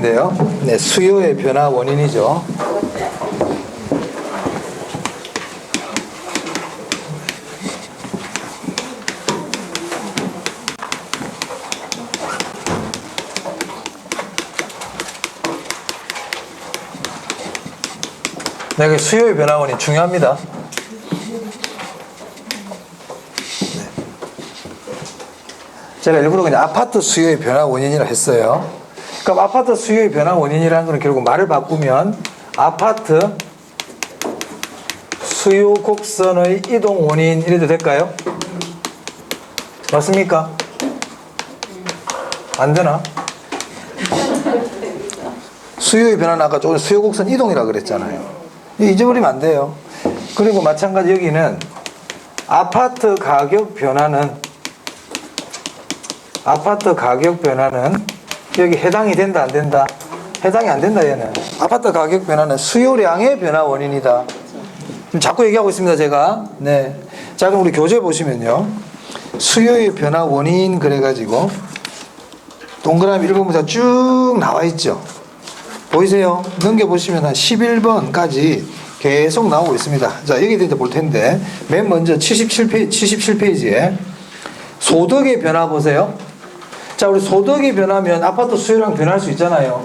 1번인데요. 네, 수요의 변화 원인이죠. 네, 수요의 변화 원인 중요합니다. 제가 일부러 그냥 아파트 수요의 변화 원인이라 했어요. 그럼 아파트 수요의 변화 원인이라는 것은 결국 말을 바꾸면 아파트 수요 곡선의 이동 원인 이래도 될까요? 맞습니까? 안 되나? 수요의 변화는 아까 조금 수요 곡선 이동이라고 그랬잖아요. 잊어버리면 안 돼요. 그리고 마찬가지 여기는 아파트 가격 변화는 여기 해당이 된다 안 된다? 해당이 안 된다. 얘는 아파트 가격 변화는 수요량의 변화 원인이다. 지금 자꾸 얘기하고 있습니다 제가. 네. 자 그럼 우리 교재 보시면요, 수요의 변화 원인 그래가지고 동그라미 1번부터 쭉 나와 있죠. 보이세요? 넘겨보시면 한 11번까지 계속 나오고 있습니다. 자 여기 대해서 볼 텐데 맨 먼저 77페이지에 소득의 변화 보세요. 자 우리 소득이 변하면 아파트 수요량 변할 수 있잖아요.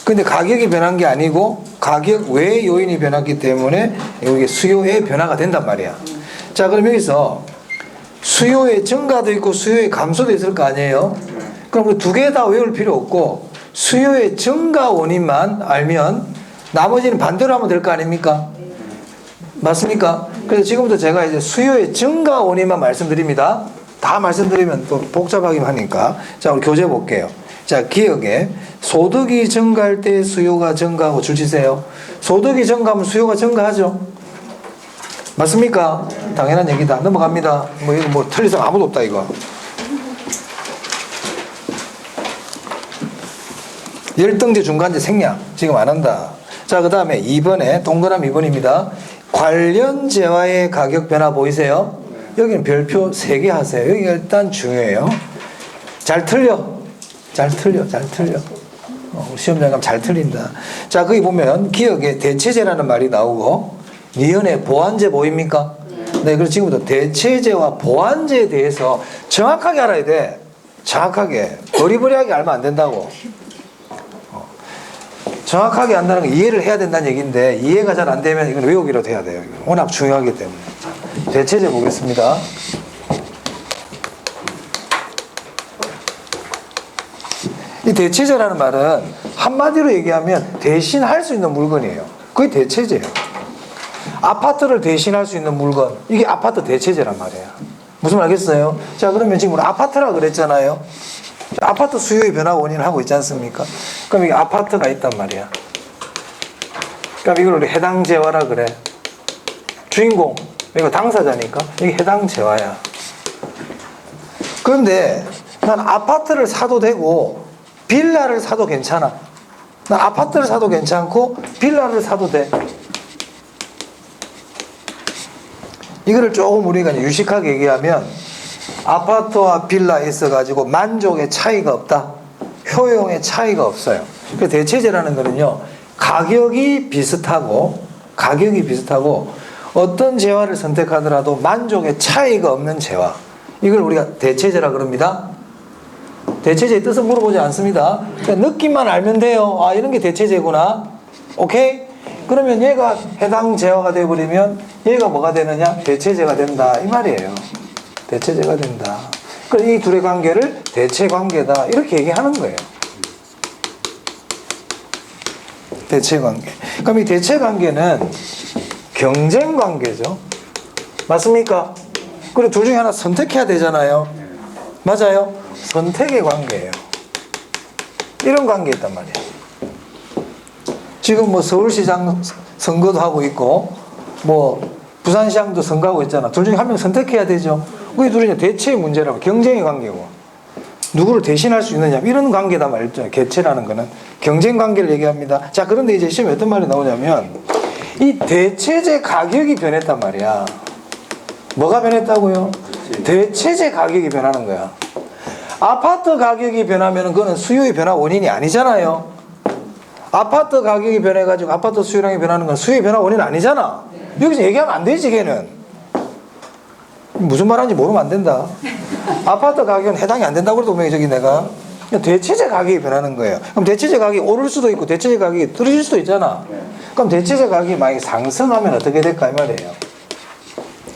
근데 가격이 변한 게 아니고 가격 외의 요인이 변했기 때문에 여기 수요의 변화가 된단 말이야. 자 그럼 여기서 수요의 증가도 있고 수요의 감소도 있을 거 아니에요. 그럼 우리 두 개 다 외울 필요 없고 수요의 증가 원인만 알면 나머지는 반대로 하면 될 거 아닙니까? 맞습니까? 그래서 지금부터 제가 이제 수요의 증가 원인만 말씀드립니다. 다 말씀드리면 또 복잡하긴 하니까. 자, 우리 교재 볼게요. 자, 기억에 소득이 증가할 때 수요가 증가하고 줄 치세요. 소득이 증가하면 수요가 증가하죠. 맞습니까? 당연한 얘기다. 넘어갑니다. 이거 뭐 틀릴 사람 아무도 없다, 이거. 열등제, 중간제, 생략. 지금 안 한다. 자, 그 다음에 2번에, 동그라미 2번입니다. 관련 재화의 가격 변화 보이세요? 여기는 별표 3개 하세요. 여기가 일단 중요해요. 잘 틀려. 시험장 가면 잘 틀린다. 자, 거기 보면 기억에 대체제라는 말이 나오고 니은에 보완제 보입니까? 네, 그래서 지금부터 대체제와 보완제에 대해서 정확하게 알아야 돼. 정확하게. 버리버리하게 알면 안 된다고. 정확하게 안다는 거 이해를 해야 된다는 얘기인데 이해가 잘 안 되면 이건 외우기라도 해야 돼요. 워낙 중요하기 때문에. 대체제 보겠습니다. 이 대체제라는 말은 한마디로 얘기하면 대신할 수 있는 물건이에요. 그게 대체제예요. 아파트를 대신할 수 있는 물건, 이게 아파트 대체제란 말이에요. 무슨 말 알겠어요? 자 그러면 지금 우리 아파트라 그랬잖아요. 아파트 수요의 변화 원인을 하고 있지 않습니까? 그럼 이게 아파트가 있단 말이야. 그럼 이걸 우리 해당 재화라 그래. 주인공, 이거 당사자니까 이게 해당 재화야. 그런데 난 아파트를 사도 되고 빌라를 사도 괜찮아. 난 아파트를 사도 괜찮고 빌라를 사도 돼. 이거를 조금 우리가 유식하게 얘기하면 아파트와 빌라에 있어가지고 만족의 차이가 없다. 효용의 차이가 없어요. 그 대체제라는 거는요, 가격이 비슷하고 어떤 재화를 선택하더라도 만족의 차이가 없는 재화. 이걸 우리가 대체제라 그럽니다. 대체제의 뜻은 물어보지 않습니다. 그냥 느낌만 알면 돼요. 아, 이런 게 대체제구나. 오케이? 그러면 얘가 해당 재화가 되어버리면 얘가 뭐가 되느냐? 대체제가 된다. 이 말이에요. 대체제가 된다. 그래서 이 둘의 관계를 대체관계다. 이렇게 얘기하는 거예요. 대체관계. 그럼 이 대체관계는 경쟁관계죠. 맞습니까? 그리고 둘 중에 하나 선택해야 되잖아요. 맞아요? 선택의 관계예요. 이런 관계 있단 말이에요. 지금 뭐 서울시장 선거도 하고 있고 뭐 부산시장도 선거하고 있잖아. 둘 중에 한 명 선택해야 되죠. 그게 둘이 대체의 문제라고. 경쟁의 관계고 누구를 대신할 수 있느냐 이런 관계다 말이죠. 개체라는 거는 경쟁 관계를 얘기합니다. 자, 그런데 이제 시험에 어떤 말이 나오냐면 이 대체제 가격이 변했단 말이야. 뭐가 변했다고요? 대체제 가격이 변하는 거야. 아파트 가격이 변하면 그거는 수요의 변화 원인이 아니잖아요. 아파트 가격이 변해가지고 아파트 수요량이 변하는 건 수요의 변화 원인은 아니잖아. 여기서 얘기하면 안 되지, 걔는. 무슨 말하는지 모르면 안 된다. 아파트 가격은 해당이 안 된다고 그래도 분명히 저기 내가. 대체재 가격이 변하는 거예요. 그럼 대체재 가격이 오를 수도 있고 대체재 가격이 떨어질 수도 있잖아. 그럼 대체재 가격이 만약에 상승하면 어떻게 될까 이 말이에요.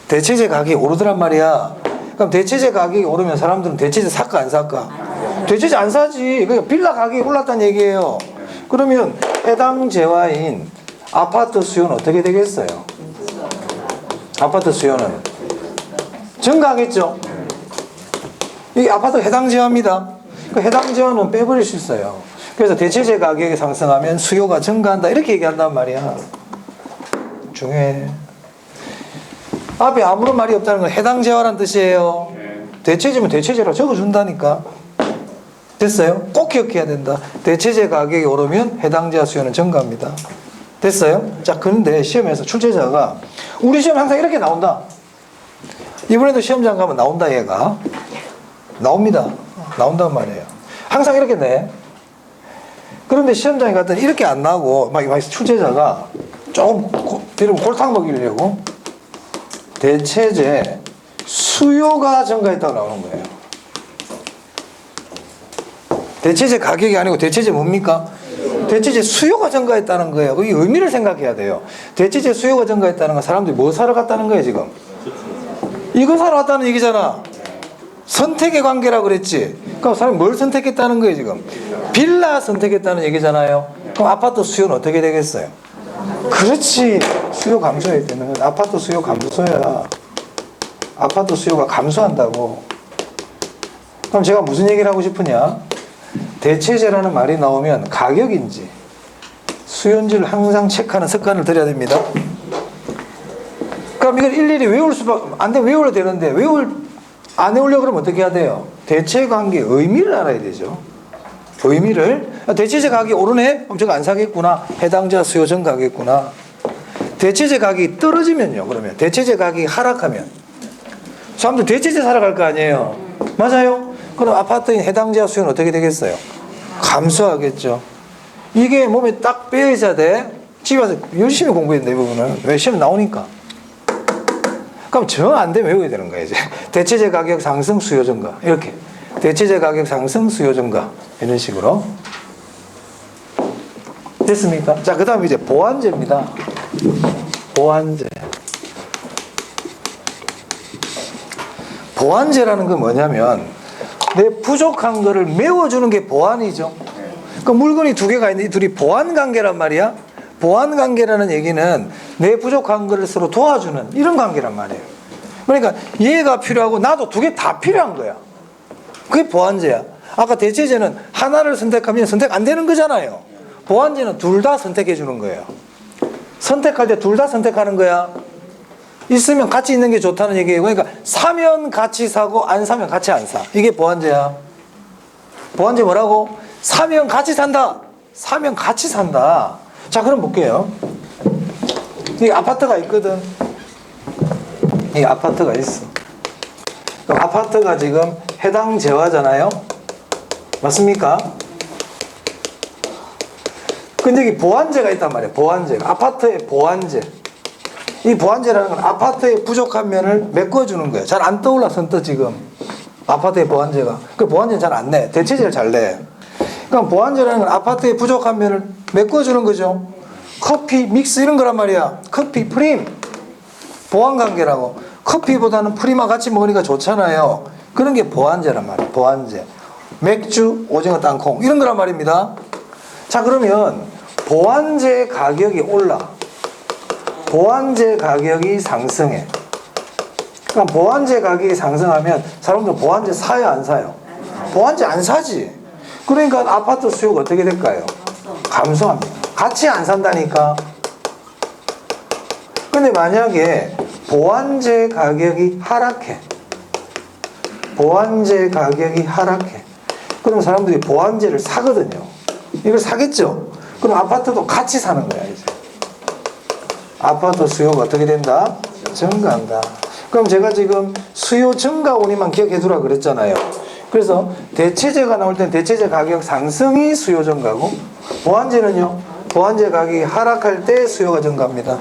대체재 가격이 오르더란 말이야. 그럼 대체재 가격이 오르면 사람들은 대체재 살까 안 살까? 대체재 안 사지. 그러니까 빌라 가격이 올랐다는 얘기예요. 그러면 해당 재화인 아파트 수요는 어떻게 되겠어요? 아파트 수요는 증가하겠죠. 이게 아파트 해당 재화입니다. 그 해당 재화는 빼버릴 수 있어요. 그래서 대체재 가격이 상승하면 수요가 증가한다 이렇게 얘기한단 말이야. 중요해. 앞에 아무런 말이 없다는 건 해당 재화란 뜻이에요. 대체재면 대체재로 적어준다니까. 됐어요? 꼭 기억해야 된다. 대체재 가격이 오르면 해당 재화 수요는 증가합니다. 됐어요? 자, 그런데 시험에서 출제자가 우리 시험 항상 이렇게 나온다. 이번에도 시험장 가면 나온다 얘가. 나옵니다. 나온단 말이에요. 항상 이렇게 내. 그런데 시험장에 갔더니 이렇게 안 나오고 막 출제자가 조금 골탕 먹이려고 대체재 수요가 증가했다고 나오는 거예요. 대체재 가격이 아니고 대체재 뭡니까? 대체재 수요가 증가했다는 거예요. 이 의미를 생각해야 돼요. 대체재 수요가 증가했다는 건 사람들이 뭐 사러 갔다는 거예요 지금? 이거 사러 갔다는 얘기잖아. 선택의 관계라고 그랬지. 그럼 사람이 뭘 선택했다는 거예요 지금? 빌라 선택했다는 얘기잖아요. 그럼 아파트 수요는 어떻게 되겠어요? 그렇지. 수요 감소해야 되는 거야. 아파트 수요 감소야. 아파트 수요가 감소한다고. 그럼 제가 무슨 얘기를 하고 싶으냐? 대체재라는 말이 나오면 가격인지 수요인지를 항상 체크하는 습관을 들여야 됩니다. 그럼 이걸 일일이 외울 수밖에 안 돼. 외워야 되는데 안 외우려고 그러면 어떻게 해야 돼요? 대체 관계의 의미를 알아야 되죠. 의미를. 대체재 가격이 오르네? 그럼 제가 안 사겠구나. 해당자 수요 증가하겠구나. 대체재 가격이 떨어지면요. 그러면 대체재 가격이 하락하면 사람들 대체재 사러 갈 거 아니에요. 맞아요? 그럼 아파트인 해당자 수요는 어떻게 되겠어요? 감소하겠죠. 이게 몸에 딱 배어야 돼. 집에 와서 열심히 공부해야 돼, 이 부분은. 왜? 시험 나오니까. 그럼 정 안 되면 외워야 되는 거예요, 이제. 대체재 가격 상승 수요 증가. 이렇게. 대체재 가격 상승 수요 증가. 이런 식으로. 됐습니까? 자, 그 다음에 이제 보완제입니다. 보완제. 보완제라는 건 뭐냐면 내 부족한 거를 메워주는 게 보완이죠. 그 물건이 두 개가 있는데 이 둘이 보완관계란 말이야. 보완관계라는 얘기는 내 부족한 거를 서로 도와주는 이런 관계란 말이에요. 그러니까 얘가 필요하고 나도 두 개 다 필요한 거야. 그게 보완제야. 아까 대체제는 하나를 선택하면 선택 안 되는 거잖아요. 보완제는 둘 다 선택해 주는 거예요. 선택할 때 둘 다 선택하는 거야. 있으면 같이 있는 게 좋다는 얘기예요. 그러니까 사면 같이 사고 안 사면 같이 안 사. 이게 보완제야. 보완제 뭐라고? 사면 같이 산다. 사면 같이 산다. 자, 그럼 볼게요. 이 아파트가 있거든. 이 아파트가 있어. 그럼 아파트가 지금 해당 재화잖아요. 맞습니까? 근데 여기 보완제가 있단 말이에요. 보완제가. 아파트의 보완제. 이 보완제라는 건 아파트의 부족한 면을 메꿔주는 거예요. 잘 안 떠올라 선뜻 지금. 아파트의 보완제가. 그 보완제는 잘 안 내. 대체제를 잘 내. 그럼 보완제라는 건 아파트의 부족한 면을 메꿔주는 거죠. 커피 믹스 이런 거란 말이야. 커피 프림. 보완관계라고. 커피보다는 프림과 같이 먹으니까 좋잖아요. 그런 게 보완제란 말이야. 보완제. 맥주, 오징어 땅콩 이런 거란 말입니다. 자, 그러면 보완제 가격이 올라. 보완제 가격이 상승해. 그럼 보완제 가격이 상승하면 사람들 보완제 사요 안 사요? 보완제 안 사지. 그러니까 아파트 수요가 어떻게 될까요? 감소합니다. 같이 안 산다니까. 근데 만약에 보완제 가격이 하락해. 보완제 가격이 하락해. 그럼 사람들이 보완제를 사거든요. 이걸 사겠죠. 그럼 아파트도 같이 사는 거야 이제. 아파트 수요가 어떻게 된다? 증가한다. 그럼 제가 지금 수요 증가 원인만 기억해 두라 그랬잖아요. 그래서 대체재가 나올 땐 대체재 가격 상승이 수요 증가고 보완제는요 보완제 가격이 하락할 때 수요가 증가합니다.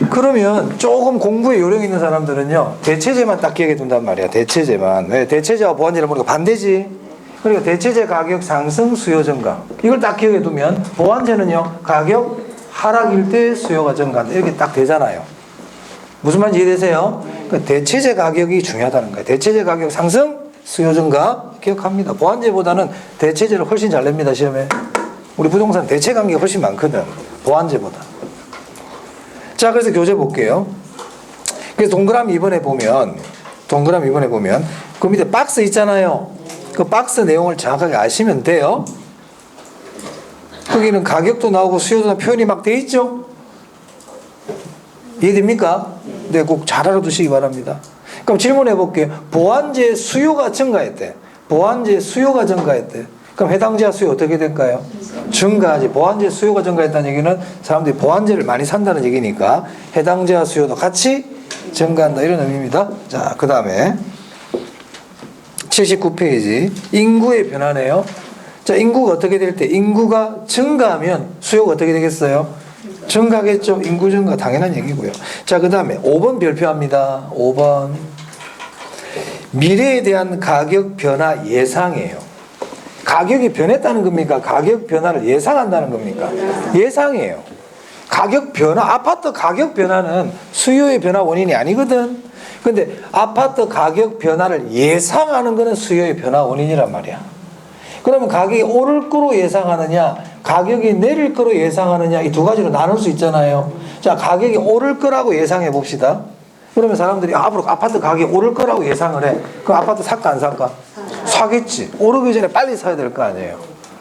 그러면 조금 공부에 요령 있는 사람들은요, 대체제만 딱 기억해 둔단 말이야. 대체제만. 왜? 대체제와 보완제를 보니까 반대지. 그러니까 대체제 가격 상승, 수요 증가. 이걸 딱 기억해 두면 보완제는요, 가격 하락일 때 수요가 증가한다. 이렇게 딱 되잖아요. 무슨 말인지 이해되세요? 그러니까 대체제 가격이 중요하다는 거예요. 대체제 가격 상승, 수요 증가 기억합니다. 보완제보다는 대체제를 훨씬 잘 냅니다, 시험에. 우리 부동산 대체 관계가 훨씬 많거든, 보완제보다. 자, 그래서 교재 볼게요. 그래서 동그라미 2번에 보면 그 밑에 박스 있잖아요. 그 박스 내용을 정확하게 아시면 돼요. 거기는 가격도 나오고 수요도 나오고 표현이 막 돼 있죠? 이해됩니까? 네, 꼭 잘 알아두시기 바랍니다. 그럼 질문해 볼게요. 보완제 수요가 증가했대. 보완제 수요가 증가했대. 그럼 해당 지하 수요 어떻게 될까요? 증가하지. 보완제 수요가 증가했다는 얘기는 사람들이 보완제를 많이 산다는 얘기니까 해당 지하 수요도 같이 증가한다, 이런 의미입니다. 자, 그 다음에 79페이지 인구의 변화네요. 자, 인구가 어떻게 될 때, 인구가 증가하면 수요가 어떻게 되겠어요? 증가하겠죠. 인구 증가 당연한 얘기고요. 자, 그 다음에 5번 별표합니다. 5번 미래에 대한 가격 변화 예상이에요. 가격이 변했다는 겁니까? 가격 변화를 예상한다는 겁니까? 예상이에요. 가격 변화, 아파트 가격 변화는 수요의 변화 원인이 아니거든. 근데 아파트 가격 변화를 예상하는 거는 수요의 변화 원인이란 말이야. 그러면 가격이 오를 거로 예상하느냐, 가격이 내릴 거로 예상하느냐, 이 두 가지로 나눌 수 있잖아요. 자, 가격이 오를 거라고 예상해 봅시다. 그러면 사람들이 앞으로 아파트 가격이 오를 거라고 예상을 해. 그럼 아파트 살까 안 살까? 사겠지. 오르기 전에 빨리 사야 될 거 아니에요.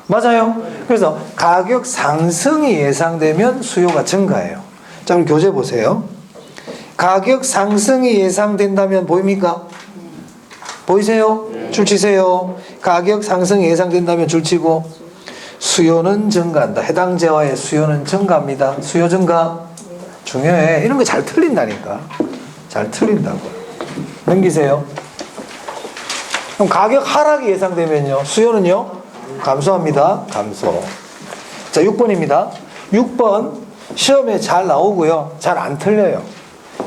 맞아요. 그래서 가격 상승이 예상되면 수요가 증가해요. 자, 그럼 교재 보세요. 가격 상승이 예상된다면 보입니까? 보이세요? 줄 치세요. 가격 상승이 예상된다면 줄 치고, 수요는 증가한다. 해당 재화의 수요는 증가합니다. 수요 증가 중요해. 이런 거 잘 틀린다니까. 잘 틀린다고. 넘기세요. 그럼 가격 하락이 예상되면요, 수요는요 감소합니다. 감소. 자, 6번입니다. 6번 시험에 잘 나오고요, 잘 안 틀려요.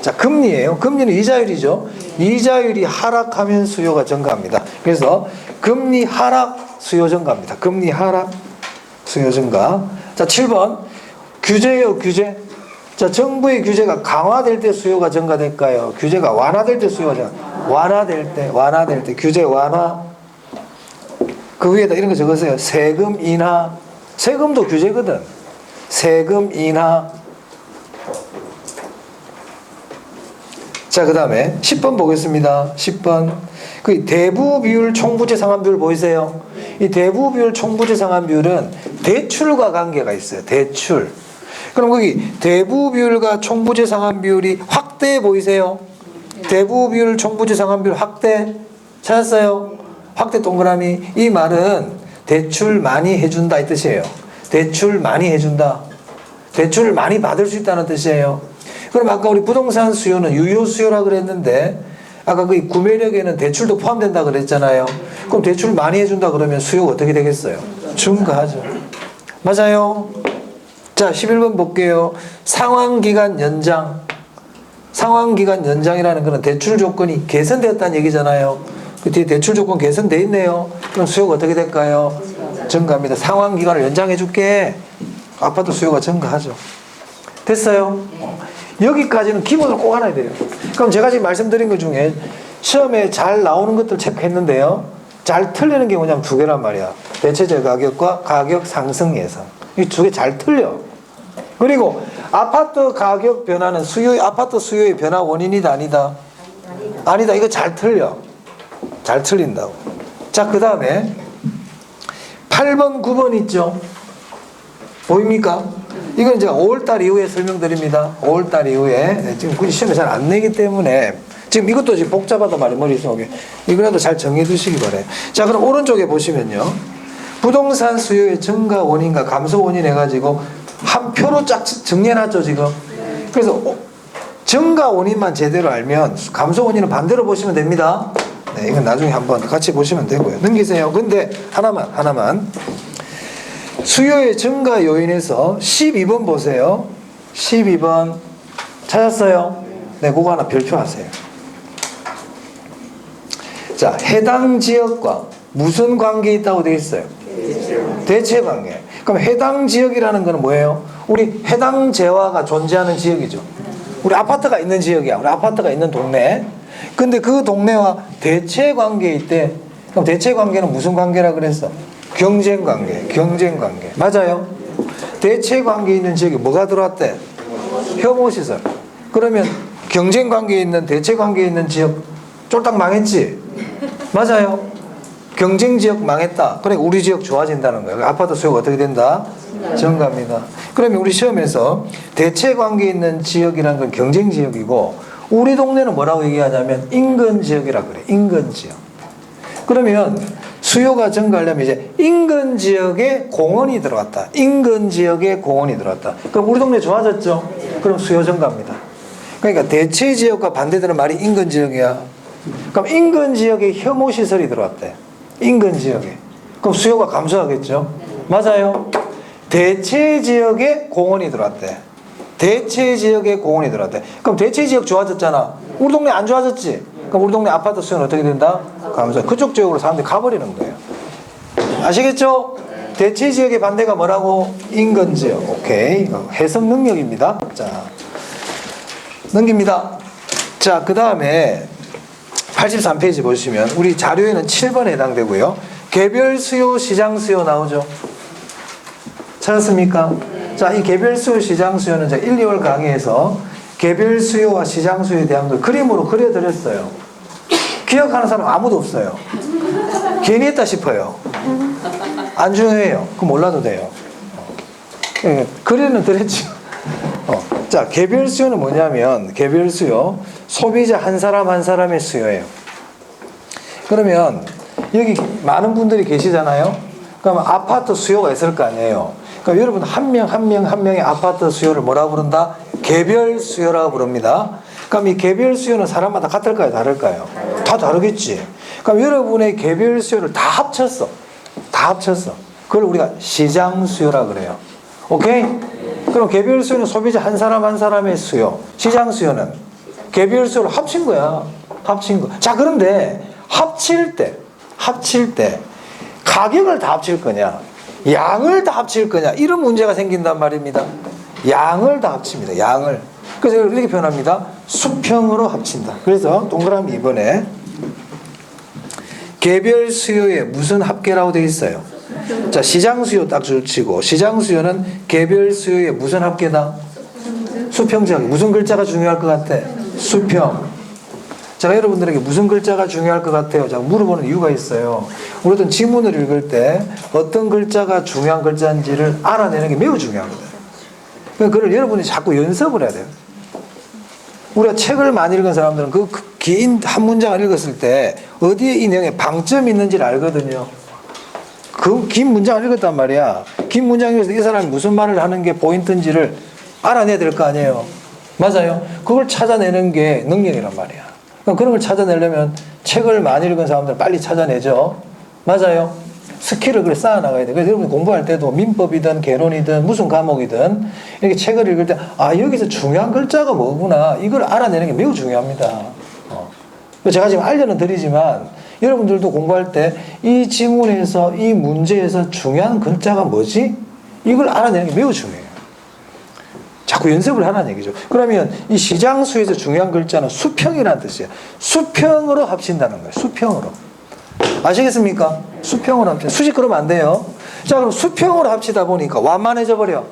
자, 금리예요. 금리는 이자율이죠. 이자율이 하락하면 수요가 증가합니다. 그래서 금리 하락, 수요 증가합니다. 금리 하락, 수요 증가. 자, 7번 규제예요. 규제. 자, 정부의 규제가 강화될 때 수요가 증가될까요? 규제가 완화될 때 수요가 증가. 완화될 때 규제 완화. 그 위에다 이런 거 적으세요. 세금 인하. 세금도 규제거든. 세금 인하. 자, 그 다음에 10번 보겠습니다. 10번. 그 대부 비율 총부채 상환 비율 보이세요? 이 대부 비율 총부채 상환 비율은 대출과 관계가 있어요. 대출. 그럼 거기 대부 비율과 총부채 상환 비율이 확대 보이세요? 대부 비율 총부채 상환 비율 확대 찾았어요? 확대 동그라미. 이 말은 대출 많이 해준다 이 뜻이에요. 대출 많이 해준다. 대출을 많이 받을 수 있다는 뜻이에요. 그럼 아까 우리 부동산 수요는 유효 수요라 그랬는데, 아까 그 구매력에는 대출도 포함된다 그랬잖아요. 그럼 대출 많이 해준다 그러면 수요가 어떻게 되겠어요? 증가하죠. 맞아요. 자, 11번 볼게요. 상환기간 연장. 상환기간 연장이라는 것은 대출 조건이 개선되었다는 얘기잖아요. 그 뒤에 대출 조건 개선돼 있네요. 그럼 수요가 어떻게 될까요? 증가합니다. 상환기간을 연장해 줄게. 아파트 수요가 증가하죠. 됐어요? 여기까지는 기본을 꼭 알아야 돼요. 그럼 제가 지금 말씀드린 것 중에 시험에 잘 나오는 것들 체크했는데요, 잘 틀리는 게 뭐냐면 두 개란 말이야. 대체제 가격과 가격 상승 예상. 이 두 개 잘 틀려. 그리고 아파트 가격 변화는 아파트 수요의 변화 원인이다 아니다? 아니다. 이거 잘 틀려. 잘 틀린다고. 자, 그 다음에 8번 9번 있죠? 보입니까? 이건 제가 5월달 이후에 설명드립니다. 5월달 이후에. 지금 굳이 시험에 잘 안 내기 때문에 지금 이것도 지금 복잡하다 말이에요. 머릿속에. 이거라도 잘 정해 두시기 바래요. 자, 그럼 오른쪽에 보시면요, 부동산 수요의 증가 원인과 감소 원인 해가지고 한 표로 쫙 정리해놨죠 지금. 그래서 증가 원인만 제대로 알면 감소 원인은 반대로 보시면 됩니다. 네, 이건 나중에 한번 같이 보시면 되고요. 넘기세요. 근데 하나만 수요의 증가 요인에서 12번 보세요. 12번 찾았어요? 네, 그거 하나 별표하세요. 자, 해당 지역과 무슨 관계 있다고 되어 있어요? 대체 관계. 그럼 해당 지역이라는 거는 뭐예요? 우리 해당 재화가 존재하는 지역이죠. 우리 아파트가 있는 지역이야. 우리 아파트가 있는 동네. 근데 그 동네와 대체 관계에 있대. 그럼 대체 관계는 무슨 관계라 그랬어? 경쟁 관계. 경쟁 관계. 맞아요? 대체 관계에 있는 지역에 뭐가 들어왔대? 혐오시설. 그러면 경쟁 관계에 있는 대체 관계에 있는 지역 쫄딱 망했지? 맞아요? 경쟁 지역 망했다. 그러니까 우리 지역 좋아진다는 거예요. 아파트 수요가 어떻게 된다? 증가합니다. 그러면 우리 시험에서 대체 관계에 있는 지역이라는 건 경쟁 지역이고 우리 동네는 뭐라고 얘기하냐면 인근 지역이라 그래. 인근 지역. 그러면 수요가 증가하려면 이제 인근 지역에 공원이 들어갔다. 인근 지역에 공원이 들어갔다. 그럼 우리 동네 좋아졌죠? 그럼 수요 증가합니다. 그러니까 대체 지역과 반대되는 말이 인근 지역이야. 그럼 인근 지역에 혐오 시설이 들어왔대. 인근 지역에. 그럼 수요가 감소하겠죠? 맞아요. 대체 지역에 공원이 들어왔대. 대체 지역에 공원이 들어왔대. 그럼 대체 지역 좋아졌잖아. 우리 동네 안 좋아졌지? 그럼 우리 동네 아파트 수요는 어떻게 된다? 감소. 그쪽 지역으로 사람들이 가버리는 거예요. 아시겠죠? 대체 지역의 반대가 뭐라고? 인근 지역. 오케이. 해석 능력입니다. 자, 넘깁니다. 자, 그 다음에 83페이지 보시면 우리 자료에는 7번에 해당되고요. 개별 수요, 시장 수요 나오죠. 찾았습니까? 자, 이 개별 수요, 시장 수요는 제가 1, 2월 강의에서 개별 수요와 시장 수요에 대한 걸 그림으로 그려드렸어요. 기억하는 사람 아무도 없어요. 괜히 했다 싶어요. 안 중요해요. 그럼 몰라도 돼요. 그려는 드렸죠. 자, 개별 수요는 뭐냐면 개별 수요, 소비자 한 사람 한 사람의 수요예요. 그러면 여기 많은 분들이 계시잖아요. 그러면 아파트 수요가 있을 거 아니에요. 그럼 여러분 한 명 한 명의 아파트 수요를 뭐라고 부른다? 개별 수요라고 부릅니다. 그럼 이 개별 수요는 사람마다 같을까요? 다를까요? 다 다르겠지. 그럼 여러분의 개별 수요를 다 합쳤어. 다 합쳤어. 그걸 우리가 시장 수요라고 그래요. 오케이? 그럼 개별 수요는 소비자 한 사람 한 사람의 수요. 시장 수요는 개별 수요를 합친 거야. 합친 거. 자, 그런데 합칠 때 가격을 다 합칠 거냐? 양을 다 합칠 거냐? 이런 문제가 생긴단 말입니다. 양을 다 합칩니다. 양을. 그래서 이렇게 표현합니다. 수평으로 합친다. 그래서 동그라미 2번에 개별 수요에 무슨 합계라고 되어 있어요? 자, 시장 수요 딱 줄치고 시장 수요는 개별 수요에 무슨 합계다? 수평적. 무슨 글자가 중요할 것 같아? 수평. 제가 여러분들에게 무슨 글자가 중요할 것 같아요? 제가 물어보는 이유가 있어요. 우리 어떤 지문을 읽을 때 어떤 글자가 중요한 글자인지를 알아내는 게 매우 중요합니다. 그걸 여러분이 자꾸 연습을 해야 돼요. 우리가 책을 많이 읽은 사람들은 그 긴 한 문장을 읽었을 때 어디에 이 내용에 방점이 있는지를 알거든요. 그 긴 문장을 읽었단 말이야. 긴 문장을 읽어서 이 사람이 무슨 말을 하는 게 포인트인지를 알아내야 될 거 아니에요. 맞아요. 그걸 찾아내는 게 능력이란 말이야. 그럼 그런 걸 찾아내려면 책을 많이 읽은 사람들은 빨리 찾아내죠. 맞아요. 스킬을 그래 쌓아나가야 돼. 그래서 여러분 공부할 때도 민법이든 개론이든 무슨 과목이든 이렇게 책을 읽을 때 아, 여기서 중요한 글자가 뭐구나. 이걸 알아내는 게 매우 중요합니다. 제가 지금 알려는 드리지만 여러분들도 공부할 때 이 지문에서 이 문제에서 중요한 글자가 뭐지? 이걸 알아내는 게 매우 중요해요. 자꾸 연습을 하라는 얘기죠. 그러면 이 시장 수에서 중요한 글자는 수평이라는 뜻이에요. 수평으로 합친다는 거예요. 수평으로. 아시겠습니까? 수평으로 합친다. 수직 그러면 안 돼요. 자, 그럼 수평으로 합치다 보니까 완만해져 버려.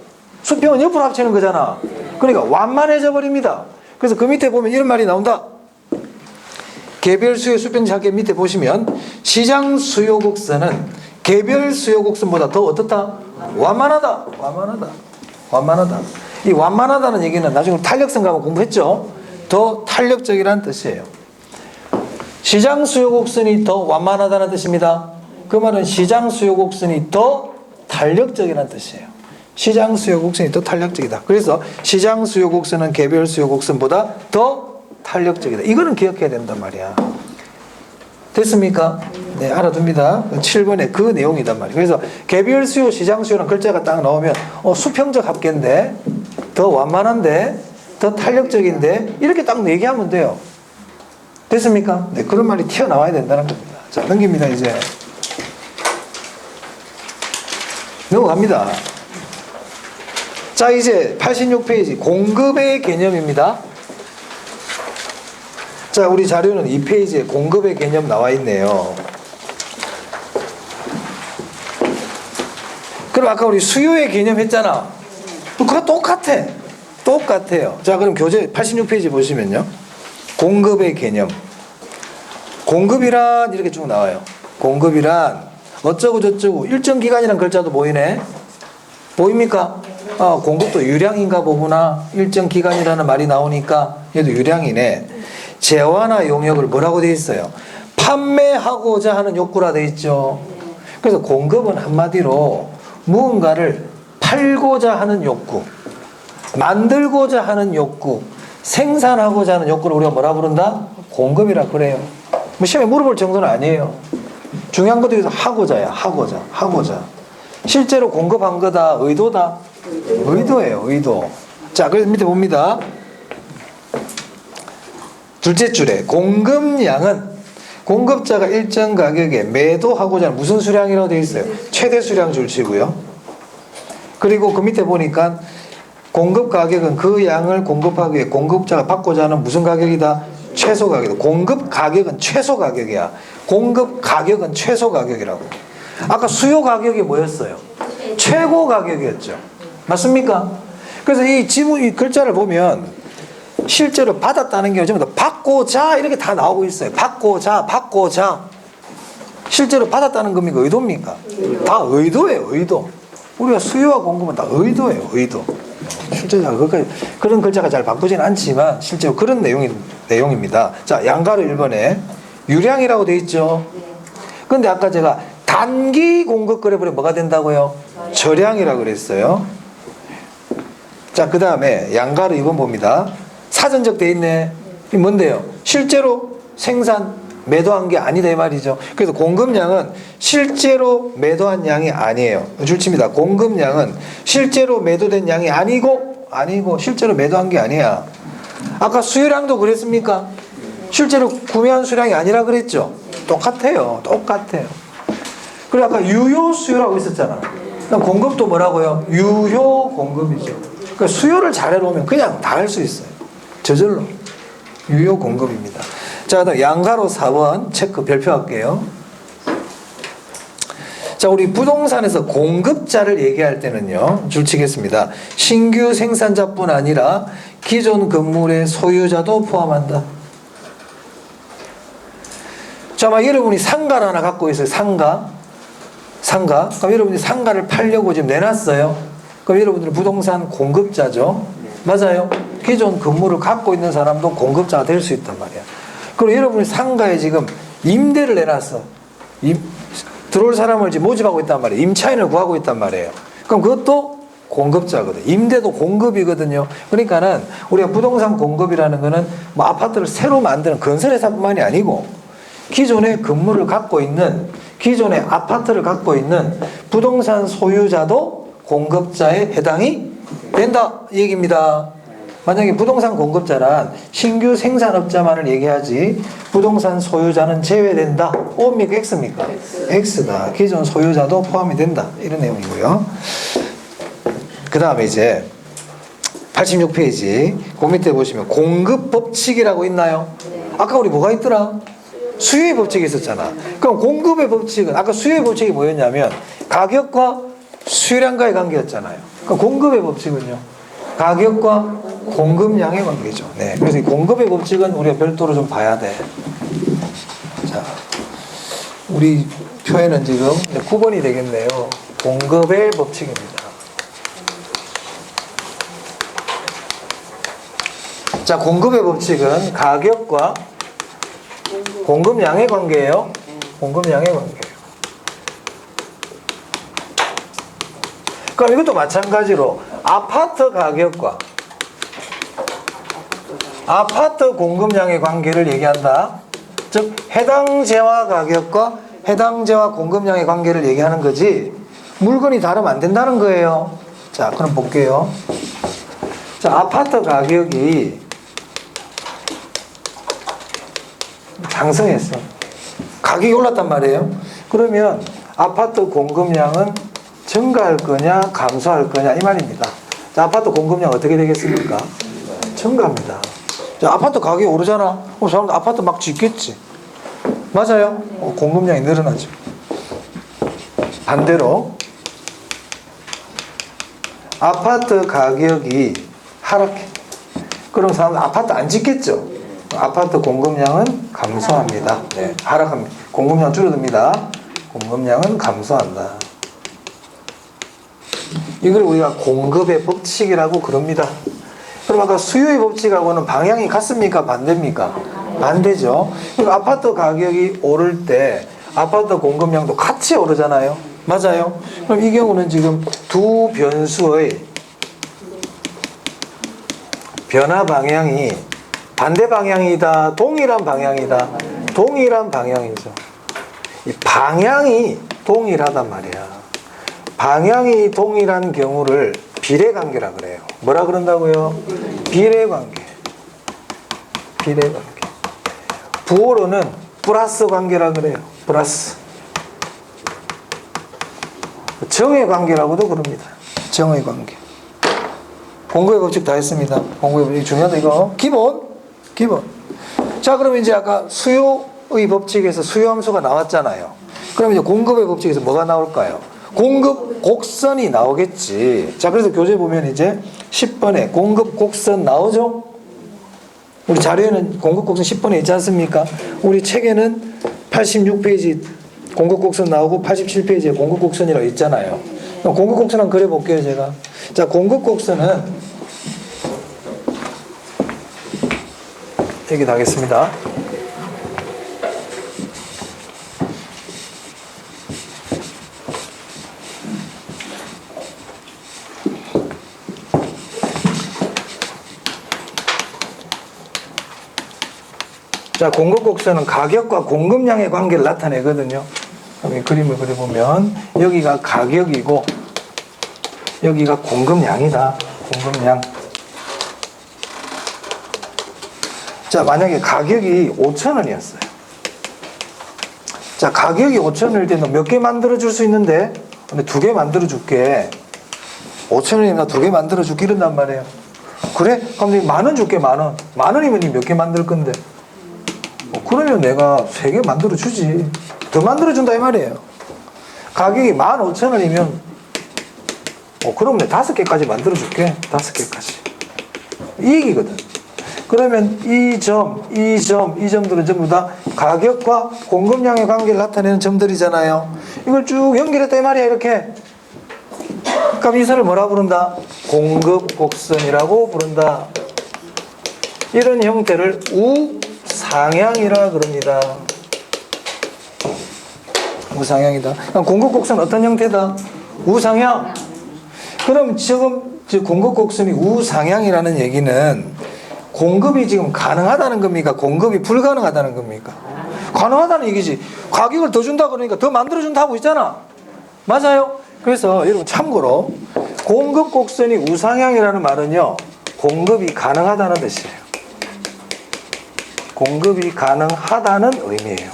수평은 옆으로 합치는 거잖아. 그러니까 완만해져 버립니다. 그래서 그 밑에 보면 이런 말이 나온다. 개별 수요 수평 찾기 밑에 보시면 시장 수요 곡선은 개별 수요 곡선보다 더 어떻다? 완만하다. 완만하다. 완만하다. 이 완만하다는 얘기는 나중에 탄력성 가면 공부했죠. 더 탄력적이라는 뜻이에요. 시장 수요 곡선이 더 완만하다는 뜻입니다. 그 말은 시장 수요 곡선이 더 탄력적이라는 뜻이에요. 시장 수요 곡선이 더 탄력적이다. 그래서 시장 수요 곡선은 개별 수요 곡선보다 더 탄력적이다. 이거는 기억해야 된단 말이야. 됐습니까? 네, 알아둡니다. 7번에 그 내용이단 말이에요. 그래서 개별 수요, 시장 수요라는 글자가 딱 나오면 수평적 합계인데, 더 완만한데, 더 탄력적인데, 이렇게 딱 얘기하면 돼요. 됐습니까? 네, 그런 말이 튀어나와야 된다는 겁니다. 자, 넘깁니다, 이제. 넘어갑니다. 자, 이제 86페이지 공급의 개념입니다. 자, 우리 자료는 2페이지에 공급의 개념 나와 있네요. 그럼 아까 우리 수요의 개념 했잖아. 그거 똑같아. 똑같아요. 자, 그럼 교재 86페이지 보시면요. 공급의 개념. 공급이란 이렇게 쭉 나와요. 공급이란 어쩌고 저쩌고 일정 기간이라는 글자도 보이네. 보입니까? 공급도 유량인가 보구나. 일정 기간이라는 말이 나오니까 얘도 유량이네. 재화나 용역을 뭐라고 돼 있어요? 판매하고자 하는 욕구라 돼 있죠. 그래서 공급은 한마디로 무언가를 팔고자 하는 욕구, 만들고자 하는 욕구, 생산하고자 하는 욕구를 우리가 뭐라 부른다? 공급이라 그래요. 뭐 시험에 물어볼 정도는 아니에요. 중요한 것도 여기서 하고자야. 하고자. 실제로 공급한 거다. 의도다. 의도예요. 의도. 자, 그래서 밑에 봅니다. 둘째 줄에 공급량은 공급자가 일정 가격에 매도하고자 하는 무슨 수량이라고 되어 있어요? 최대 수량 줄치고요. 그리고 그 밑에 보니까 공급 가격은 그 양을 공급하기 위해 공급자가 받고자 하는 무슨 가격이다? 최소 가격이다. 공급 가격은 최소 가격이야. 공급 가격은 최소 가격이라고. 아까 수요 가격이 뭐였어요? 최고 가격이었죠. 맞습니까? 그래서 이 지문, 이 글자를 보면 실제로 받았다는 게 전부 다 받고자 이렇게 다 나오고 있어요. 받고자. 실제로 받았다는 겁니까? 의도입니까? 다 의도예요. 의도. 우리가 수요와 공급은 다 의도예요. 의도. 실제로 그런 글자가 잘 바꾸지는 않지만 실제로 그런 내용입니다. 자, 양가로 1번에 유량이라고 돼 있죠. 근데 아까 제가 단기 공급 그래버리면 뭐가 된다고요? 저량이라고 그랬어요. 자, 그 다음에 양가로 2번 봅니다. 사전적 돼 있네. 이 뭔데요? 실제로 생산, 매도한 게 아니다 이 말이죠. 그래서 공급량은 실제로 매도한 양이 아니에요. 줄칩니다. 공급량은 실제로 매도된 양이 아니고 실제로 매도한 게 아니야. 아까 수요량도 그랬습니까? 실제로 구매한 수량이 아니라 그랬죠. 똑같아요. 그리고 아까 유효 수요라고 있었잖아. 그럼 공급도 뭐라고요? 유효 공급이죠. 그러니까 수요를 잘 해놓으면 그냥 다 할 수 있어요. 저절로. 유효 공급입니다. 자, 그다음 양가로 4번 체크 별표할게요. 자, 우리 부동산에서 공급자를 얘기할 때는요, 줄치겠습니다. 신규 생산자뿐 아니라 기존 건물의 소유자도 포함한다. 자, 막 여러분이 상가를 하나 갖고 있어요. 상가. 그럼 여러분이 상가를 팔려고 지금 내놨어요. 그럼 여러분들은 부동산 공급자죠. 맞아요. 기존 건물을 갖고 있는 사람도 공급자가 될 수 있단 말이야. 그리고 여러분이 상가에 지금 임대를 내놨어. 들어올 사람을 지금 모집하고 있단 말이에요. 임차인을 구하고 있단 말이에요. 그럼 그것도 공급자거든. 임대도 공급이거든요. 그러니까는 우리가 부동산 공급이라는 거는 뭐 아파트를 새로 만드는 건설회사뿐만이 아니고 기존의 건물을 갖고 있는, 기존의 아파트를 갖고 있는 부동산 소유자도 공급자에 해당이 된다 이 얘기입니다. 만약에 부동산 공급자란 신규 생산업자만을 얘기하지 부동산 소유자는 제외된다. O입니까? X입니까? X다. 기존 소유자도 포함이 된다. 이런 내용이고요. 그 다음에 이제 86페이지 그 밑에 보시면 공급 법칙이라고 있나요? 아까 우리 뭐가 있더라? 수요의 법칙이 있었잖아. 그럼 공급의 법칙은 아까 수요의 법칙이 뭐였냐면 가격과 수요량과의 관계였잖아요. 그럼 공급의 법칙은요? 가격과 공급량의 관계죠. 네. 그래서 이 공급의 법칙은 우리가 별도로 좀 봐야 돼. 자, 우리 표에는 지금 9번이 되겠네요. 공급의 법칙입니다. 자, 공급의 법칙은 가격과 공급량의 관계예요. 공급량의 관계예요. 그럼 이것도 마찬가지로 아파트 가격과 아파트 공급량의 관계를 얘기한다. 즉 해당 재화 가격과 해당재와 공급량의 관계를 얘기하는 거지 물건이 다르면 안 된다는 거예요. 자, 그럼 볼게요. 자, 아파트 가격이 상승했어. 가격이 올랐단 말이에요. 그러면 아파트 공급량은 증가할 거냐 감소할 거냐 이 말입니다. 자, 아파트 공급량 어떻게 되겠습니까? 증가합니다. 자, 아파트 가격이 오르잖아. 사람들 아파트 막 짓겠지. 맞아요. 공급량이 늘어나죠. 반대로 아파트 가격이 하락해. 그럼 사람들 아파트 안 짓겠죠. 아파트 공급량은 감소합니다. 네, 하락합니다. 공급량 줄어듭니다. 공급량은 감소한다. 이걸 우리가 공급의 법칙이라고 그럽니다. 그럼 아까 수요의 법칙하고는 방향이 같습니까? 반대입니까? 반대죠. 그러니까 아파트 가격이 오를 때 아파트 공급량도 같이 오르잖아요. 맞아요. 그럼 이 경우는 지금 두 변수의 변화 방향이 반대 방향이다, 동일한 방향이다. 동일한 방향이죠. 이 방향이 동일하단 말이야. 방향이 동일한 경우를 비례관계라 그래요. 뭐라 그런다고요? 비례관계. 비례관계. 부호로는 플러스 관계라 그래요. 플러스. 정의관계라고도 그럽니다. 정의관계. 공급의 법칙 다 했습니다. 공급의 법칙 중요하다 이거. 기본. 자, 그러면 이제 아까 수요의 법칙에서 수요함수가 나왔잖아요. 그럼 이제 공급의 법칙에서 뭐가 나올까요? 공급 곡선이 나오겠지. 자, 그래서 교재 보면 이제 10번에 공급 곡선 나오죠? 우리 자료에는 공급 곡선 10번에 있지 않습니까? 우리 책에는 86페이지 공급 곡선 나오고 87페이지에 공급 곡선이라고 있잖아요. 공급 곡선 한번 그려볼게요, 제가. 자, 공급 곡선은 여기 나겠습니다. 자, 공급 곡선은 가격과 공급량의 관계를 나타내거든요. 이 그림을 그려보면 여기가 가격이고 여기가 공급량이다. 공급량. 자, 만약에 가격이 5,000원이었어요. 자, 가격이 5,000원일 때는 몇 개 만들어 줄 수 있는데, 근데 2개 만들어 줄게. 5,000원이면 2개 만들어 줄게 이런단 말이에요. 그래? 그럼 10,000원 줄게, 10,000원. 10,000원이면 니 몇 개 만들 건데? 그러면 내가 3개 만들어 주지. 더 만들어 준다 이 말이에요. 가격이 15,000원이면 그럼 내가 5개까지 만들어 줄게. 5개까지. 이익이거든. 그러면 이 점들은 전부 다 가격과 공급량의 관계를 나타내는 점들이잖아요. 이걸 쭉 연결했다 이 말이야, 이렇게. 그럼 이 선을 뭐라 부른다? 공급 곡선이라고 부른다. 이런 형태를 우상향이라 그럽니다. 우상향이다. 그럼 공급 곡선 어떤 형태다? 우상향. 그럼 지금 공급 곡선이 우상향이라는 얘기는 공급이 지금 가능하다는 겁니까? 공급이 불가능하다는 겁니까? 가능하다는 얘기지. 가격을 더 준다 그러니까 더 만들어준다 하고 있잖아. 맞아요? 그래서 여러분 참고로 공급 곡선이 우상향이라는 말은요, 공급이 가능하다는 뜻이에요. 공급이 가능하다는 의미예요.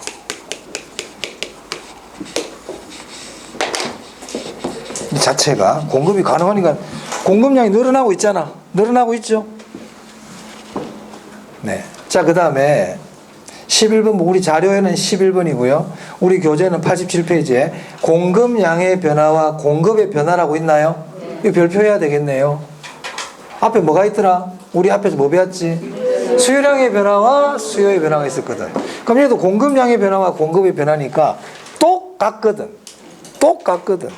이 자체가 공급이 가능하니까 공급량이 늘어나고 있잖아. 늘어나고 있죠? 네. 자, 그 다음에 11번, 우리 자료에는 11번이고요. 우리 교재는 87페이지에 공급량의 변화와 공급의 변화라고 있나요? 이거 별표해야 되겠네요. 앞에 뭐가 있더라? 우리 앞에서 뭐 배웠지? 수요량의 변화와 수요의 변화가 있었거든. 그럼 얘도 공급량의 변화와 공급의 변화니까 똑같거든. 똑같거든.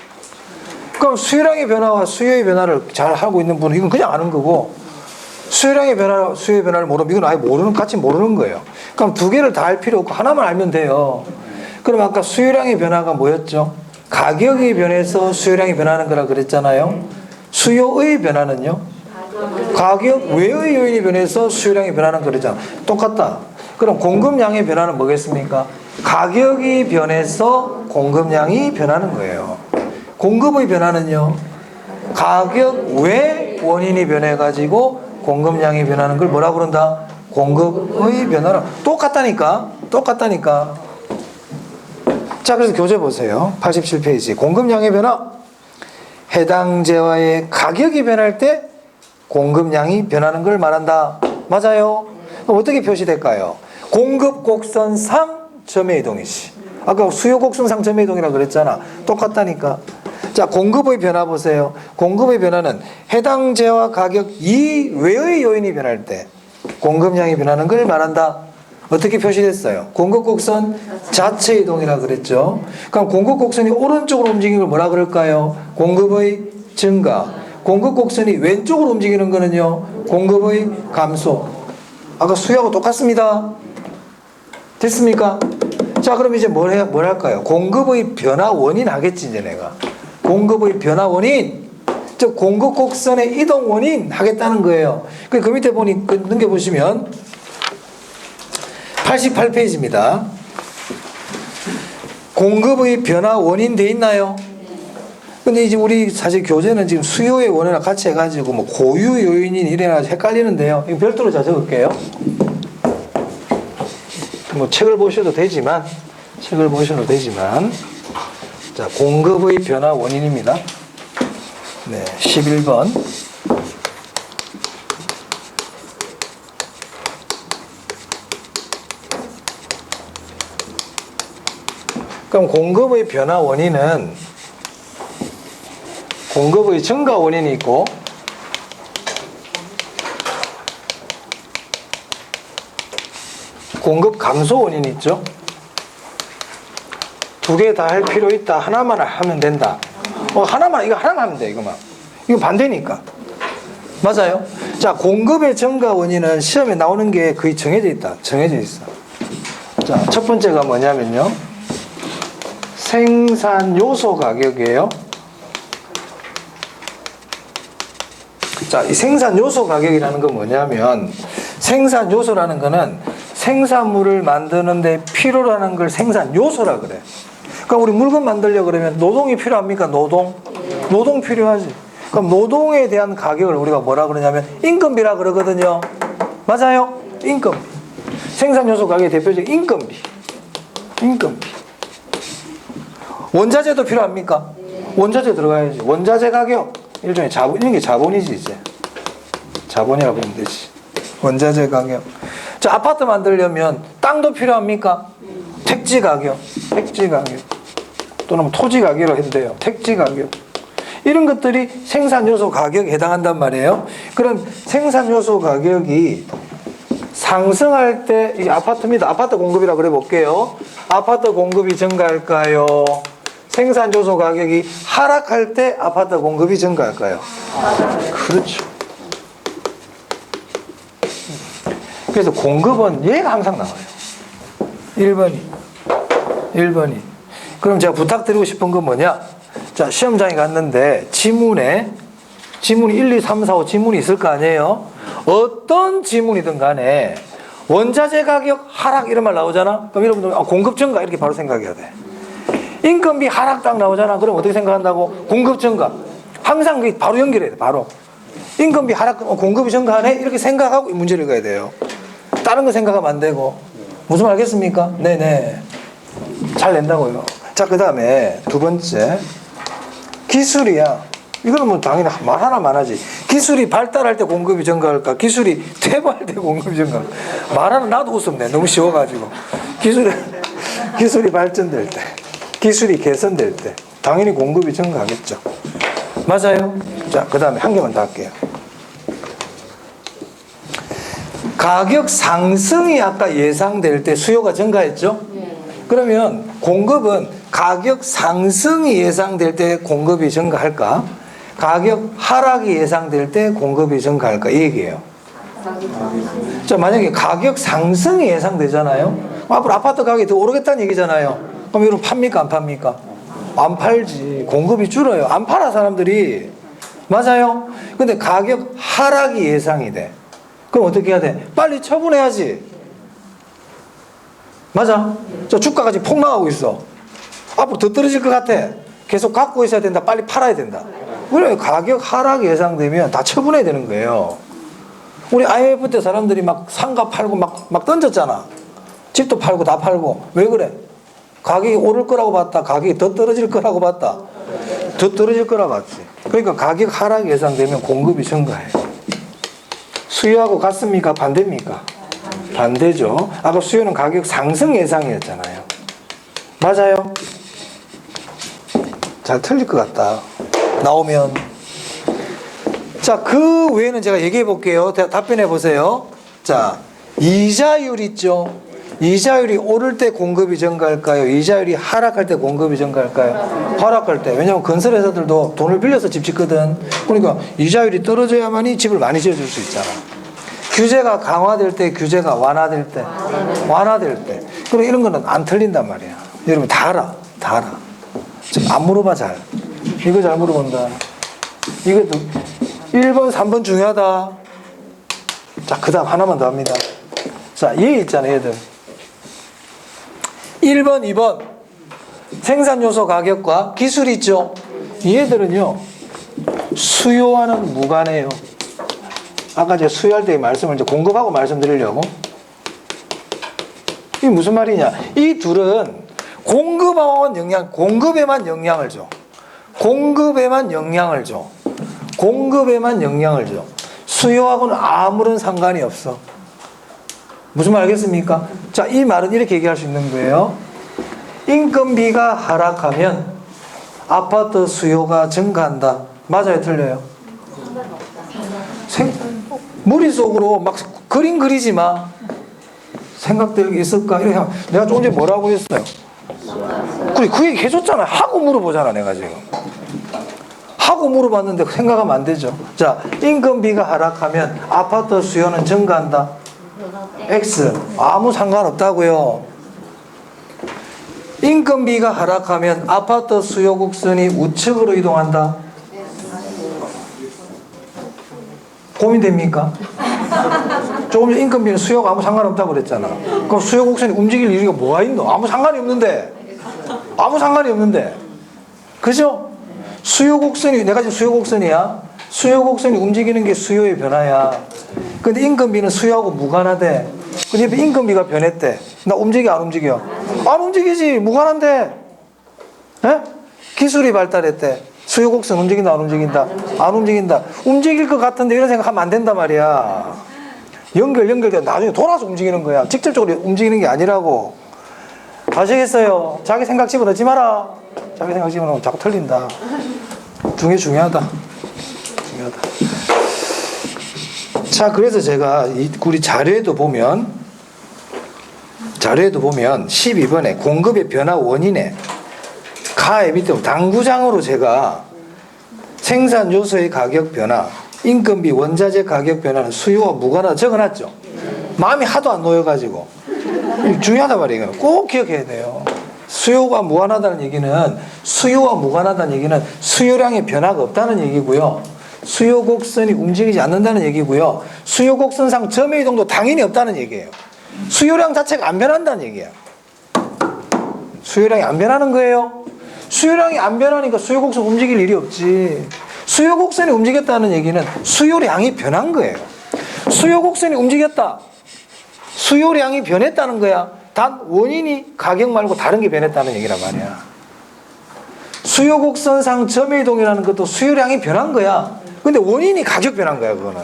그럼 수요량의 변화와 수요의 변화를 잘 하고 있는 분은 이건 그냥 아는 거고, 수요량의 변화, 수요의 변화를 모르면 이건 아예 같이 모르는 거예요. 그럼 2개를 다 할 필요 없고 하나만 알면 돼요. 그럼 아까 수요량의 변화가 뭐였죠? 가격이 변해서 수요량이 변하는 거라 그랬잖아요. 수요의 변화는요? 가격 외의 요인이 변해서 수요량이 변하는 거랬잖아. 똑같다. 그럼 공급량의 변화는 뭐겠습니까? 가격이 변해서 공급량이 변하는 거예요. 공급의 변화는요, 가격 외 원인이 변해가지고 공급량이 변하는 걸 뭐라고 그런다? 공급의 변화라. 똑같다니까. 자, 그래서 교재 보세요. 87페이지. 공급량의 변화. 해당 재화의 가격이 변할 때 공급량이 변하는 걸 말한다. 맞아요? 그럼 어떻게 표시될까요? 공급 곡선상 점의 이동이지. 아까 수요 곡선상 점의 이동이라고 그랬잖아. 똑같다니까. 자, 공급의 변화 보세요. 공급의 변화는 해당 재화 가격 이외의 요인이 변할 때 공급량이 변하는 걸 말한다. 어떻게 표시됐어요? 공급 곡선 자체 이동이라고 그랬죠. 그럼 공급 곡선이 오른쪽으로 움직이는 걸 뭐라 그럴까요? 공급의 증가. 공급 곡선이 왼쪽으로 움직이는 거는요, 공급의 감소. 아까 수요하고 똑같습니다. 됐습니까? 자, 그럼 이제 뭘 할까요? 공급의 변화 원인 하겠지, 이제 내가. 공급의 변화 원인, 즉 공급 곡선의 이동 원인 하겠다는 거예요. 그 밑에 보니 넘겨보시면 88페이지입니다. 공급의 변화 원인 돼 있나요? 근데 이제 우리 사실 교재는 지금 수요의 원인이랑 같이 해가지고 뭐 고유 요인이 이래가지고 헷갈리는데요. 이거 별도로 자 적을게요. 뭐 책을 보셔도 되지만, 자, 공급의 변화 원인입니다. 네, 11번. 그럼 공급의 변화 원인은 공급의 증가 원인이 있고 공급 감소 원인이 있죠. 두 개 다 할 필요 있다. 하나만 하면 된다. 이거 하나만 하면 돼, 이거만. 이거 반대니까. 맞아요? 자, 공급의 증가 원인은 시험에 나오는 게 거의 정해져 있다. 정해져 있어. 자, 첫 번째가 뭐냐면요, 생산 요소 가격이에요. 자, 이 생산 요소 가격이라는 건 뭐냐면, 생산 요소라는 거는 생산물을 만드는데 필요로 하는 걸 생산 요소라 그래. 그러니까 우리 물건 만들려고 그러면 노동이 필요합니까? 노동 필요하지. 그럼 노동에 대한 가격을 우리가 뭐라 그러냐면 임금비라 그러거든요. 맞아요? 임금비. 생산 요소 가격의 대표적인 임금비. 원자재도 필요합니까? 원자재 들어가야지. 원자재 가격. 일종의 이런 게 자본이지, 이제. 자본이라고 보면 되지. 원자재 가격. 자, 아파트 만들려면 땅도 필요합니까? 택지 가격. 또는 토지 가격으로 해도 돼요. 택지 가격. 이런 것들이 생산 요소 가격에 해당한단 말이에요. 그럼 생산 요소 가격이 상승할 때, 이게 아파트입니다. 아파트 공급이라고 그래 볼게요. 아파트 공급이 증가할까요? 생산 요소 가격이 하락할 때 아파트 공급이 증가할까요? 그렇죠. 그래서 공급은 얘가 항상 나와요. 1번이. 그럼 제가 부탁드리고 싶은 건 뭐냐? 자, 시험장에 갔는데 지문이 1, 2, 3, 4, 5 지문이 있을 거 아니에요? 어떤 지문이든 간에 원자재 가격 하락 이런 말 나오잖아? 그럼 여러분들 공급 증가 이렇게 바로 생각해야 돼. 인건비 하락 딱 나오잖아? 그럼 어떻게 생각한다고? 공급 증가. 항상 그게 바로 연결해야 돼, 바로. 인건비 하락, 공급이 증가하네? 이렇게 생각하고 문제를 읽어야 돼요. 다른 거 생각하면 안 되고. 무슨 말 알겠습니까? 네네. 잘 낸다고요. 자, 그 다음에 두 번째. 기술이야. 이거는 뭐 당연히 말 하나만 하지. 기술이 발달할 때 공급이 증가할까? 기술이 퇴보할 때 공급이 증가할까? 말 하나 나도 웃었네. 너무 쉬워가지고. 기술이 발전될 때. 기술이 개선될 때. 당연히 공급이 증가하겠죠. 맞아요? 자, 그 다음에 한 개만 더 할게요. 가격 상승이 아까 예상될 때 수요가 증가했죠? 그러면 공급은 가격 상승이 예상될 때 공급이 증가할까? 가격 하락이 예상될 때 공급이 증가할까? 이 얘기예요. 자, 만약에 가격 상승이 예상되잖아요? 앞으로 아파트 가격이 더 오르겠다는 얘기잖아요. 그럼 여러분 팝니까? 안 팝니까? 안 팔지. 공급이 줄어요. 안 팔아, 사람들이. 맞아요? 근데 가격 하락이 예상이 돼. 그럼 어떻게 해야 돼? 빨리 처분해야지. 맞아? 저 주가가 지금 폭락하고 있어. 앞으로 더 떨어질 것 같아. 계속 갖고 있어야 된다. 빨리 팔아야 된다. 그래, 가격 하락 예상되면 다 처분해야 되는 거예요. 우리 IMF 때 사람들이 막 상가 팔고 막 던졌잖아. 집도 팔고 다 팔고. 왜 그래? 가격이 오를 거라고 봤다. 가격이 더 떨어질 거라고 봤다. 더 떨어질 거라고 봤지. 그러니까 가격 하락 예상되면 공급이 증가해. 수요하고 같습니까? 반대입니까? 반대죠. 아까 수요는 가격 상승 예상이었잖아요. 맞아요? 잘 틀릴 것 같다. 나오면. 자, 그 외에는 제가 얘기해 볼게요. 답변해 보세요. 자, 이자율 있죠? 이자율이 오를 때 공급이 증가할까요? 이자율이 하락할 때 공급이 증가할까요? 하락할 때. 왜냐하면 건설회사들도 돈을 빌려서 집 짓거든. 그러니까 이자율이 떨어져야만이 집을 많이 지어줄 수 있잖아. 규제가 강화될 때, 규제가 완화될 때, 완화될 때. 그리고 이런 거는 안 틀린단 말이야. 여러분 다 알아. 다 알아. 지금 안 물어봐 잘. 이거 잘 물어본다. 이것도 1번, 3번 중요하다. 자, 그 다음 하나만 더 합니다. 자, 얘 있잖아요, 얘들. 1번, 2번. 생산요소 가격과 기술 있죠? 얘들은요, 수요와는 무관해요. 아까 제가 수요할 때 말씀을 이제 공급하고 말씀드리려고. 이게 무슨 말이냐? 이 둘은 공급에만 영향을 줘. 공급에만 영향을 줘. 공급에만 영향을 줘. 수요하고는 아무런 상관이 없어. 무슨 말 알겠습니까? 자, 이 말은 이렇게 얘기할 수 있는 거예요. 인건비가 하락하면 아파트 수요가 증가한다. 맞아요, 틀려요? 머릿속으로 막 그림 그리지 마. 생각들이 있을까? 이렇게 하면 내가 조금 전에 뭐라고 했어요? 그래, 그 얘기 해줬잖아. 하고 물어보잖아, 내가 지금. 하고 물어봤는데 생각하면 안 되죠. 자, 인건비가 하락하면 아파트 수요는 증가한다. X. 아무 상관없다고요. 인건비가 하락하면 아파트 수요 곡선이 우측으로 이동한다. 고민됩니까? 조금 전 인건비는 수요가 아무 상관없다고 그랬잖아. 그럼 수요 곡선이 움직일 이유가 뭐가 있노? 아무 상관이 없는데. 아무 상관이 없는데. 그죠? 수요 곡선이, 내가 지금 수요 곡선이야. 수요 곡선이 움직이는 게 수요의 변화야. 근데 인건비는 수요하고 무관하대. 근데 인건비가 변했대. 나 움직여, 안 움직여? 안 움직이지. 무관한데. 에? 기술이 발달했대. 수요 곡선 움직인다, 안 움직인다? 안 움직인다. 움직일 것 같은데 이런 생각하면 안 된단 말이야. 연결돼 나중에 돌아서 움직이는 거야. 직접적으로 움직이는 게 아니라고. 아시겠어요? 자기 생각 집어넣지 마라. 자기 생각 집어넣으면 자꾸 틀린다. 중요하다. 중요하다. 자, 그래서 제가 우리 자료에도 보면 12번에 공급의 변화 원인에 가의 밑에 당구장으로 제가 생산 요소의 가격 변화, 인건비, 원자재 가격 변화는 수요와 무관하다 적어놨죠. 마음이 하도 안 놓여가지고. 중요하단 말이에요. 꼭 기억해야 돼요. 수요가 무관하다는 얘기는, 수요와 무관하다는 얘기는 수요량의 변화가 없다는 얘기고요. 수요 곡선이 움직이지 않는다는 얘기고요. 수요 곡선상 점의 이동도 당연히 없다는 얘기예요. 수요량 자체가 안 변한다는 얘기예요. 수요량이 안 변하는 거예요. 수요량이 안 변하니까 수요 곡선 움직일 일이 없지. 수요 곡선이 움직였다는 얘기는 수요량이 변한 거예요. 수요 곡선이 움직였다. 수요량이 변했다는 거야. 단 원인이 가격 말고 다른 게 변했다는 얘기란 말이야. 수요 곡선상 점의 이동이라는 것도 수요량이 변한 거야. 근데 원인이 가격 변한 거야, 그거는.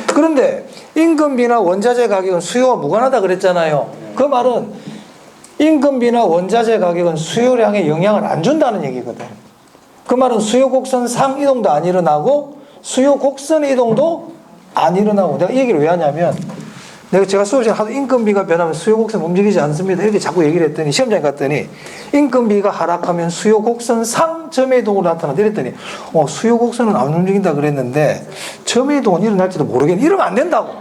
그런데 인건비나 원자재 가격은 수요와 무관하다 그랬잖아요. 그 말은 인건비나 원자재 가격은 수요량에 영향을 안 준다는 얘기거든. 그 말은 수요 곡선 상 이동도 안 일어나고 수요 곡선 이동도 안 일어나고. 내가 이 얘기를 왜 하냐면, 제가 수업시간에 하도 인건비가 변하면 수요 곡선 움직이지 않습니다 이렇게 자꾸 얘기를 했더니, 시험장에 갔더니 인건비가 하락하면 수요 곡선 상 점의 이동으로 나타난다 이랬더니 수요 곡선은 안 움직인다 그랬는데 점의 이동은 일어날지도 모르겠네. 이러면 안 된다고.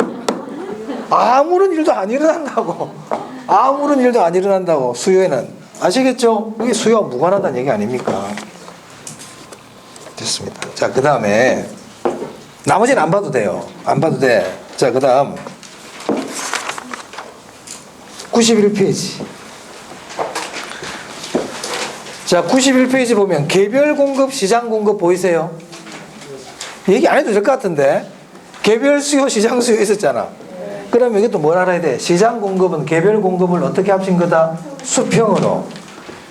아무런 일도 안 일어난다고. 아무런 일도 안 일어난다고. 수요에는. 아시겠죠? 그게 수요와 무관하다는 얘기 아닙니까? 됐습니다. 자, 그 다음에 나머지는 안 봐도 돼요. 안 봐도 돼. 자, 그 다음 91페이지. 자, 91페이지 보면 개별 공급, 시장 공급 보이세요? 얘기 안 해도 될 것 같은데. 개별 수요, 시장 수요 있었잖아. 그러면 이것도 뭘 알아야 돼? 시장 공급은 개별 공급을 어떻게 합친 거다? 수평으로.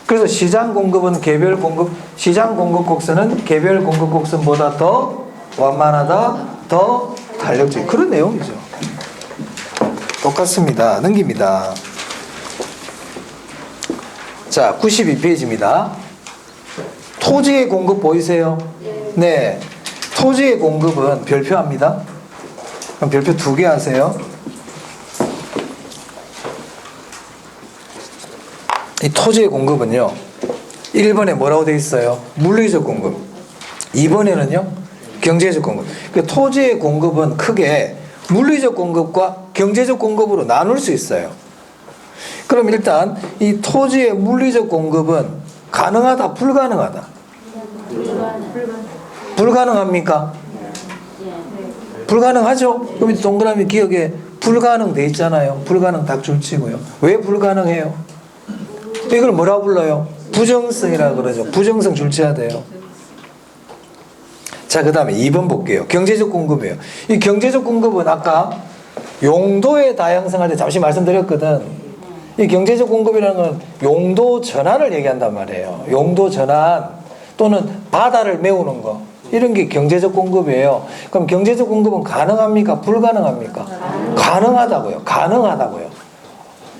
그래서 시장 공급은 개별 공급, 시장 공급 곡선은 개별 공급 곡선보다 더 완만하다, 더 탄력적. 그런 내용이죠. 똑같습니다. 넘깁니다. 자, 92페이지입니다. 토지의 공급 보이세요? 네. 토지의 공급은 별표합니다. 그럼 별표 2개 하세요. 이 토지의 공급은요, 1번에 뭐라고 되어 있어요? 물리적 공급. 2번에는요, 경제적 공급. 그 토지의 공급은 크게 물리적 공급과 경제적 공급으로 나눌 수 있어요. 그럼 일단 이 토지의 물리적 공급은 가능하다, 불가능하다? 불가능합니까? 불가능하죠? 그럼 이 동그라미 기억에 불가능 돼 있잖아요. 불가능 딱 줄치고요. 왜 불가능해요? 이걸 뭐라고 불러요? 부정성이라고 그러죠. 부정성 줄치해야 돼요. 자, 그 다음에 2번 볼게요. 경제적 공급이에요. 이 경제적 공급은 아까 용도의 다양성할 때 잠시 말씀드렸거든. 이 경제적 공급이라는 건 용도 전환을 얘기한단 말이에요. 용도 전환 또는 바다를 메우는 거. 이런 게 경제적 공급이에요. 그럼 경제적 공급은 가능합니까? 불가능합니까? 가능하다고요. 가능하다고요.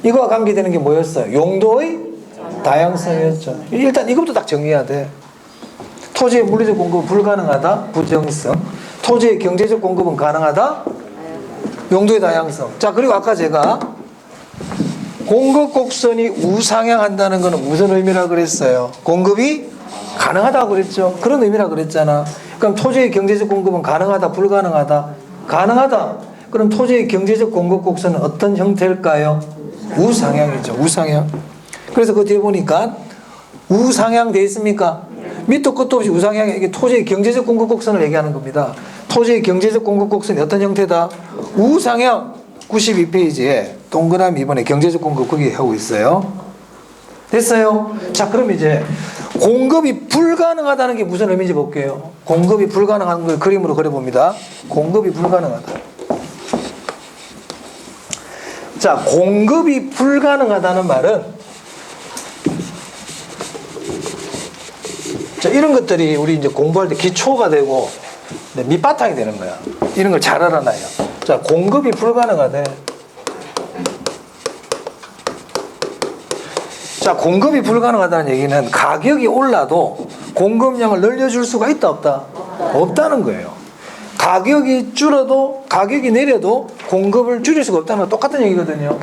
이거와 관계되는 게 뭐였어요? 용도의 다양성이었죠. 일단 이것부터 딱 정리해야 돼. 토지의 물리적 공급은 불가능하다, 부정성. 토지의 경제적 공급은 가능하다, 용도의 다양성. 자, 그리고 아까 제가 공급 곡선이 우상향한다는 것은 무슨 의미라고 그랬어요? 공급이 가능하다고 그랬죠. 그런 의미라고 그랬잖아. 그럼 토지의 경제적 공급은 가능하다, 불가능하다? 가능하다. 그럼 토지의 경제적 공급 곡선은 어떤 형태일까요? 우상향이죠. 우상향. 그래서 그 뒤에 보니까 우상향 돼 있습니까? 밑도 끝도 없이 우상향. 이게 토지의 경제적 공급 곡선을 얘기하는 겁니다. 토지의 경제적 공급 곡선이 어떤 형태다? 우상향. 92페이지에 동그라미 2번에 경제적 공급 거기 하고 있어요. 됐어요? 자, 그럼 이제 공급이 불가능하다는 게 무슨 의미인지 볼게요. 공급이 불가능한 걸 그림으로 그려봅니다. 공급이 불가능하다. 자, 공급이 불가능하다는 말은 자, 이런 것들이 우리 이제 공부할 때 기초가 되고 밑바탕이 되는 거야. 이런 걸 잘 알아놔요. 자, 공급이 불가능하대. 자, 공급이 불가능하다는 얘기는 가격이 올라도 공급량을 늘려줄 수가 있다, 없다? 없다는 거예요. 가격이 줄어도, 가격이 내려도 공급을 줄일 수가 없다는 건 똑같은 얘기거든요.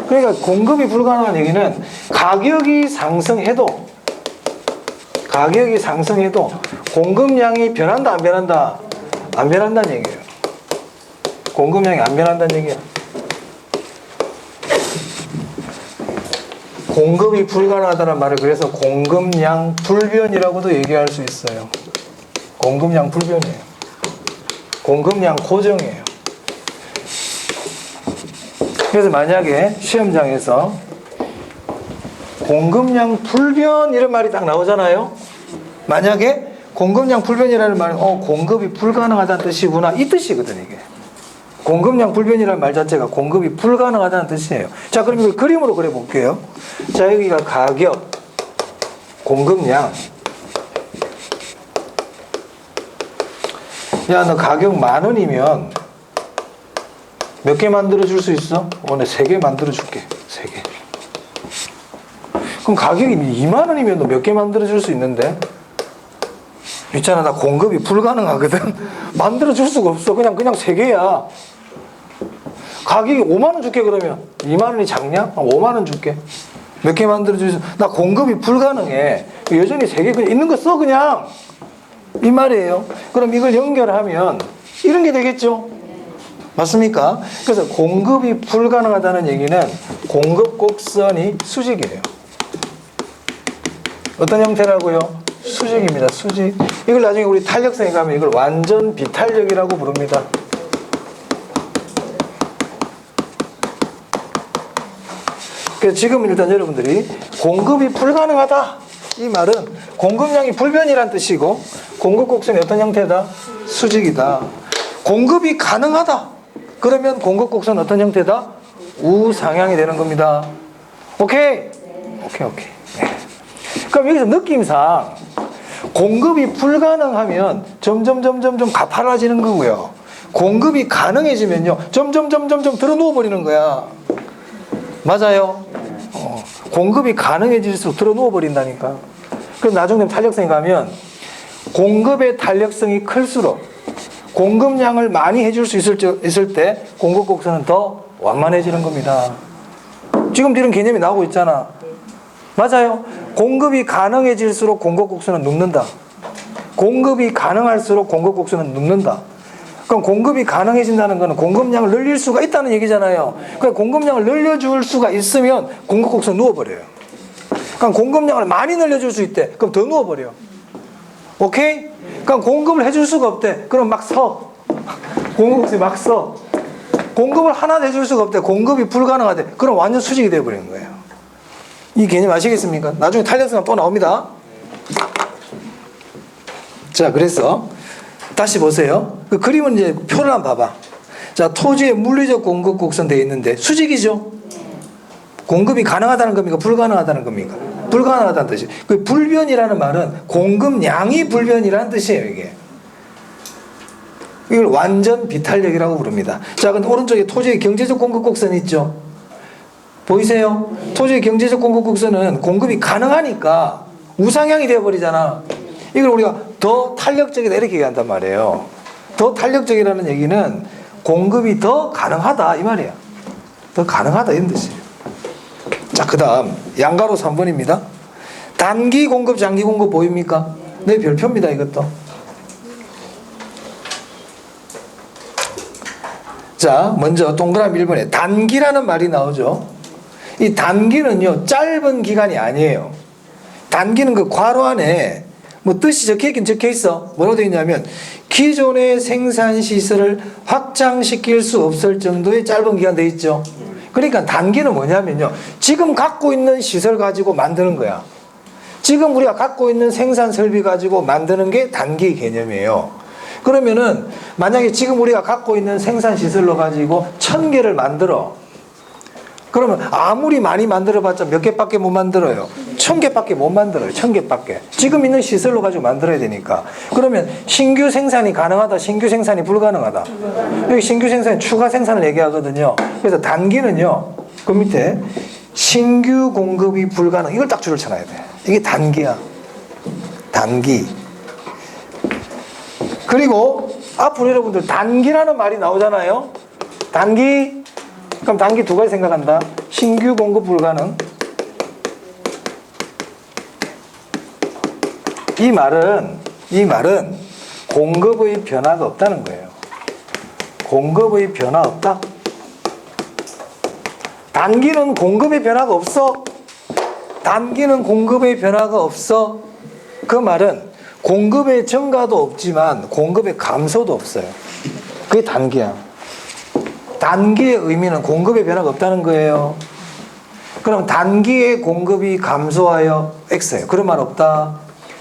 그러니까 공급이 불가능한 얘기는 가격이 상승해도 공급량이 변한다, 안 변한다? 안 변한다는 얘기예요. 공급량이 안 변한다는 얘기야. 공급이 불가능하다는 말을 그래서 공급량 불변이라고도 얘기할 수 있어요. 공급량 불변이에요. 공급량 고정이에요. 그래서 만약에 시험장에서 공급량 불변 이런 말이 딱 나오잖아요. 만약에 공급량 불변이라는 말은 공급이 불가능하다는 뜻이구나, 이 뜻이거든. 이게 공급량 불변이라는 말 자체가 공급이 불가능하다는 뜻이에요. 자, 그럼 이걸 그림으로 그려볼게요. 자, 여기가 가격, 공급량. 야, 너 가격 10,000원이면 몇 개 만들어줄 수 있어? 오늘 3개 만들어줄게. 3개. 그럼 가격이 20,000원이면 너 몇 개 만들어줄 수 있는데? 있잖아, 나 공급이 불가능하거든. 만들어줄 수가 없어. 그냥 3개야. 가격이 50,000원 줄게. 그러면 20,000원이 작냐? 50,000원 줄게. 몇 개 만들어줄 수 있어? 나 공급이 불가능해. 여전히 3개 그냥 있는 거 써, 그냥. 이 말이에요. 그럼 이걸 연결하면 이런 게 되겠죠? 맞습니까? 그래서 공급이 불가능하다는 얘기는 공급 곡선이 수직이에요. 어떤 형태라고요? 수직입니다. 수직. 이걸 나중에 우리 탄력성에 가면 이걸 완전 비탄력이라고 부릅니다. 그래서 지금 일단 여러분들이 공급이 불가능하다 이 말은 공급량이 불변이란 뜻이고 공급 곡선이 어떤 형태다? 수직이다. 공급이 가능하다 그러면 공급 곡선은 어떤 형태다? 우상향이 되는 겁니다. 오케이? 오케이. 네. 그럼 여기서 느낌상 공급이 불가능하면 점점 가파라지는 거고요. 공급이 가능해지면요 점점 들어 누워 버리는 거야. 맞아요? 공급이 가능해질수록 들어 누워 버린다니까. 그래서 나중에 탄력성이 가면 공급의 탄력성이 클수록 공급량을 많이 해줄 수 있을 때 공급 곡선은 더 완만해지는 겁니다. 지금 이런 개념이 나오고 있잖아. 맞아요? 공급이 가능해질수록 공급 곡선은 눕는다. 공급이 가능할수록 공급 곡선은 눕는다. 그럼 공급이 가능해진다는 것은 공급량을 늘릴 수가 있다는 얘기잖아요. 그러니까 공급량을 늘려줄 수가 있으면 공급 곡선 누워버려요. 그럼 공급량을 많이 늘려줄 수 있대. 그럼 더 누워버려. 오케이? 그럼 공급을 해줄 수가 없대. 그럼 막 서. 공급 곡선이 막 서. 공급을 하나도 해줄 수가 없대. 공급이 불가능하대. 그럼 완전 수직이 되어버리는 거예요. 이 개념 아시겠습니까? 나중에 탄력성은 또 나옵니다. 자, 그래서 다시 보세요. 그 그림은 이제 표를 한번 봐봐. 자, 토지의 물리적 공급 곡선 되어 있는데 수직이죠? 공급이 가능하다는 겁니까? 불가능하다는 겁니까? 불가능하다는 뜻이. 그 불변이라는 말은 공급량이 불변이라는 뜻이에요, 이게. 이걸 완전 비탄력이라고 부릅니다. 자, 근데 오른쪽에 토지의 경제적 공급 곡선이 있죠? 보이세요? 토지의 경제적 공급 곡선은 공급이 가능하니까 우상향이 되어버리잖아. 이걸 우리가 더 탄력적이다 이렇게 얘기한단 말이에요. 더 탄력적이라는 얘기는 공급이 더 가능하다 이 말이야. 더 가능하다 이런 뜻이에요. 자, 그 다음 양가로 3번입니다. 단기 공급 장기 공급 보입니까? 네, 별표입니다 이것도. 자, 먼저 동그라미 1번에 단기라는 말이 나오죠. 이 단기는요 짧은 기간이 아니에요. 단기는 그 괄호 안에 뭐 뜻이 적혀있긴 적혀있어. 뭐라고 되어 있냐면 기존의 생산시설을 확장시킬 수 없을 정도의 짧은 기간 되어 있죠. 그러니까 단기는 뭐냐면요 지금 갖고 있는 시설 가지고 만드는 거야. 지금 우리가 갖고 있는 생산 설비 가지고 만드는 게 단기 개념이에요. 그러면은 만약에 지금 우리가 갖고 있는 생산 시설로 가지고 1000개를 만들어. 그러면 아무리 많이 만들어봤자 몇 개밖에 못 만들어요. 1000개밖에 못 만들어요. 1000개밖에. 지금 있는 시설로 가지고 만들어야 되니까. 그러면 신규 생산이 가능하다, 신규 생산이 불가능하다. 여기 신규 생산이 추가 생산을 얘기하거든요. 그래서 단기는요, 그 밑에 신규 공급이 불가능. 이걸 딱 줄을 쳐놔야 돼. 이게 단기야. 단기. 그리고 앞으로 여러분들 단기라는 말이 나오잖아요. 단기. 그럼 단기 두 가지 생각한다. 신규 공급 불가능. 이 말은 공급의 변화가 없다는 거예요. 공급의 변화 없다. 단기는 공급의 변화가 없어. 단기는 공급의 변화가 없어. 그 말은 공급의 증가도 없지만 공급의 감소도 없어요. 그게 단기야. 단기의 의미는 공급의 변화가 없다는 거예요. 그럼 단기의 공급이 감소하여 X예요. 그런 말 없다.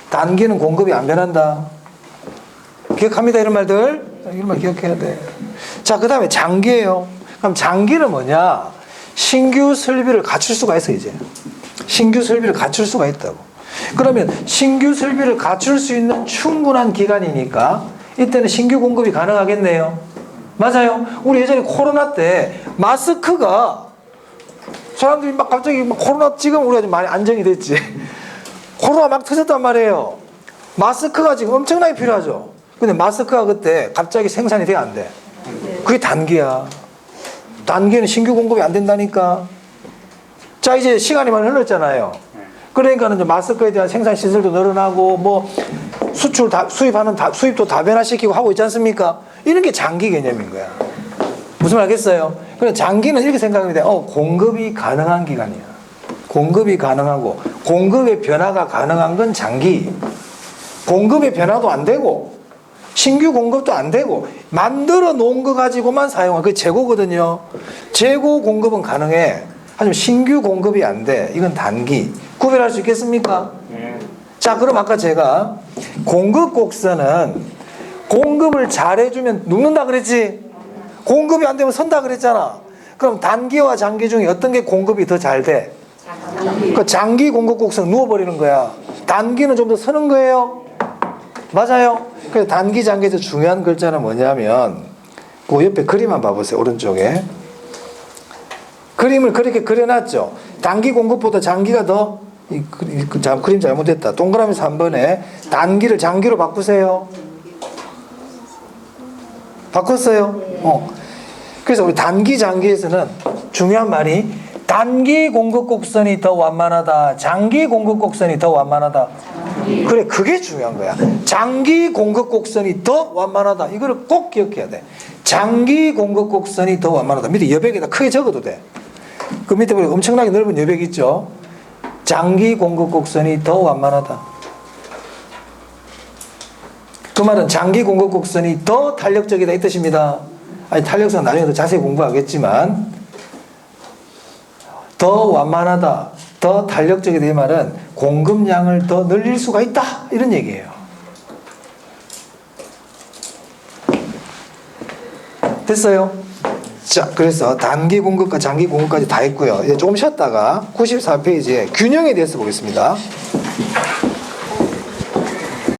단기는 공급이 안 변한다. 기억합니다 이런 말들? 이런 말 기억해야 돼. 자, 그 다음에 장기예요. 그럼 장기는 뭐냐? 신규 설비를 갖출 수가 있어 이제. 신규 설비를 갖출 수가 있다고. 그러면 신규 설비를 갖출 수 있는 충분한 기간이니까 이때는 신규 공급이 가능하겠네요. 맞아요. 우리 예전에 코로나 때 마스크가 사람들이 막 갑자기 막 코로나 지금 우리가 좀 많이 안정이 됐지. 코로나 막 터졌단 말이에요. 마스크가 지금 엄청나게 필요하죠. 근데 마스크가 그때 갑자기 생산이 돼 안 돼? 그게 단기야. 단기에는 신규 공급이 안 된다니까. 자, 이제 시간이 많이 흘렀잖아요. 그러니까는 이제 마스크에 대한 생산 시설도 늘어나고 뭐 수출 수입도 다변화시키고 하고 있지 않습니까? 이런 게 장기 개념인 거야. 무슨 말 알겠어요? 그래서 장기는 이렇게 생각하면 돼. 공급이 가능한 기간이야. 공급이 가능하고 공급의 변화가 가능한 건 장기. 공급의 변화도 안 되고 신규 공급도 안 되고 만들어 놓은 거 가지고만 사용하는 그게 재고거든요. 재고 공급은 가능해. 하지만 신규 공급이 안 돼. 이건 단기. 구별할 수 있겠습니까? 자, 그럼 아까 제가 공급 곡선은 공급을 잘해주면 눕는다 그랬지? 공급이 안 되면 선다 그랬잖아. 그럼 단기와 장기 중에 어떤 게 공급이 더 잘 돼? 그 장기 공급 곡선 누워버리는 거야. 단기는 좀 더 서는 거예요. 맞아요. 그래서 단기, 장기에서 중요한 글자는 뭐냐면 그 옆에 그림 한번 봐보세요. 오른쪽에. 그림을 그렇게 그려놨죠. 단기 공급보다 장기가 더 그림 잘못됐다. 동그라미 3번에 단기를 장기로 바꾸세요. 바꿨어요? 그래서 우리 단기, 장기에서는 중요한 말이 단기 공급 곡선이 더 완만하다. 장기 공급 곡선이 더 완만하다. 그래, 그게 중요한 거야. 장기 공급 곡선이 더 완만하다. 이거를 꼭 기억해야 돼. 장기 공급 곡선이 더 완만하다. 밑에 여백에다 크게 적어도 돼. 그 밑에 보면 엄청나게 넓은 여백 있죠. 장기 공급 곡선이 더 완만하다. 그 말은 장기 공급 곡선이 더 탄력적이다 이 뜻입니다. 아니, 탄력성 나중에 더 자세히 공부하겠지만 더 완만하다, 더 탄력적이다 이 말은 공급량을 더 늘릴 수가 있다 이런 얘기예요. 됐어요? 자, 그래서 단기 공급과 장기 공급까지 다 했고요. 이제 조금 쉬었다가 94페이지에 균형에 대해서 보겠습니다.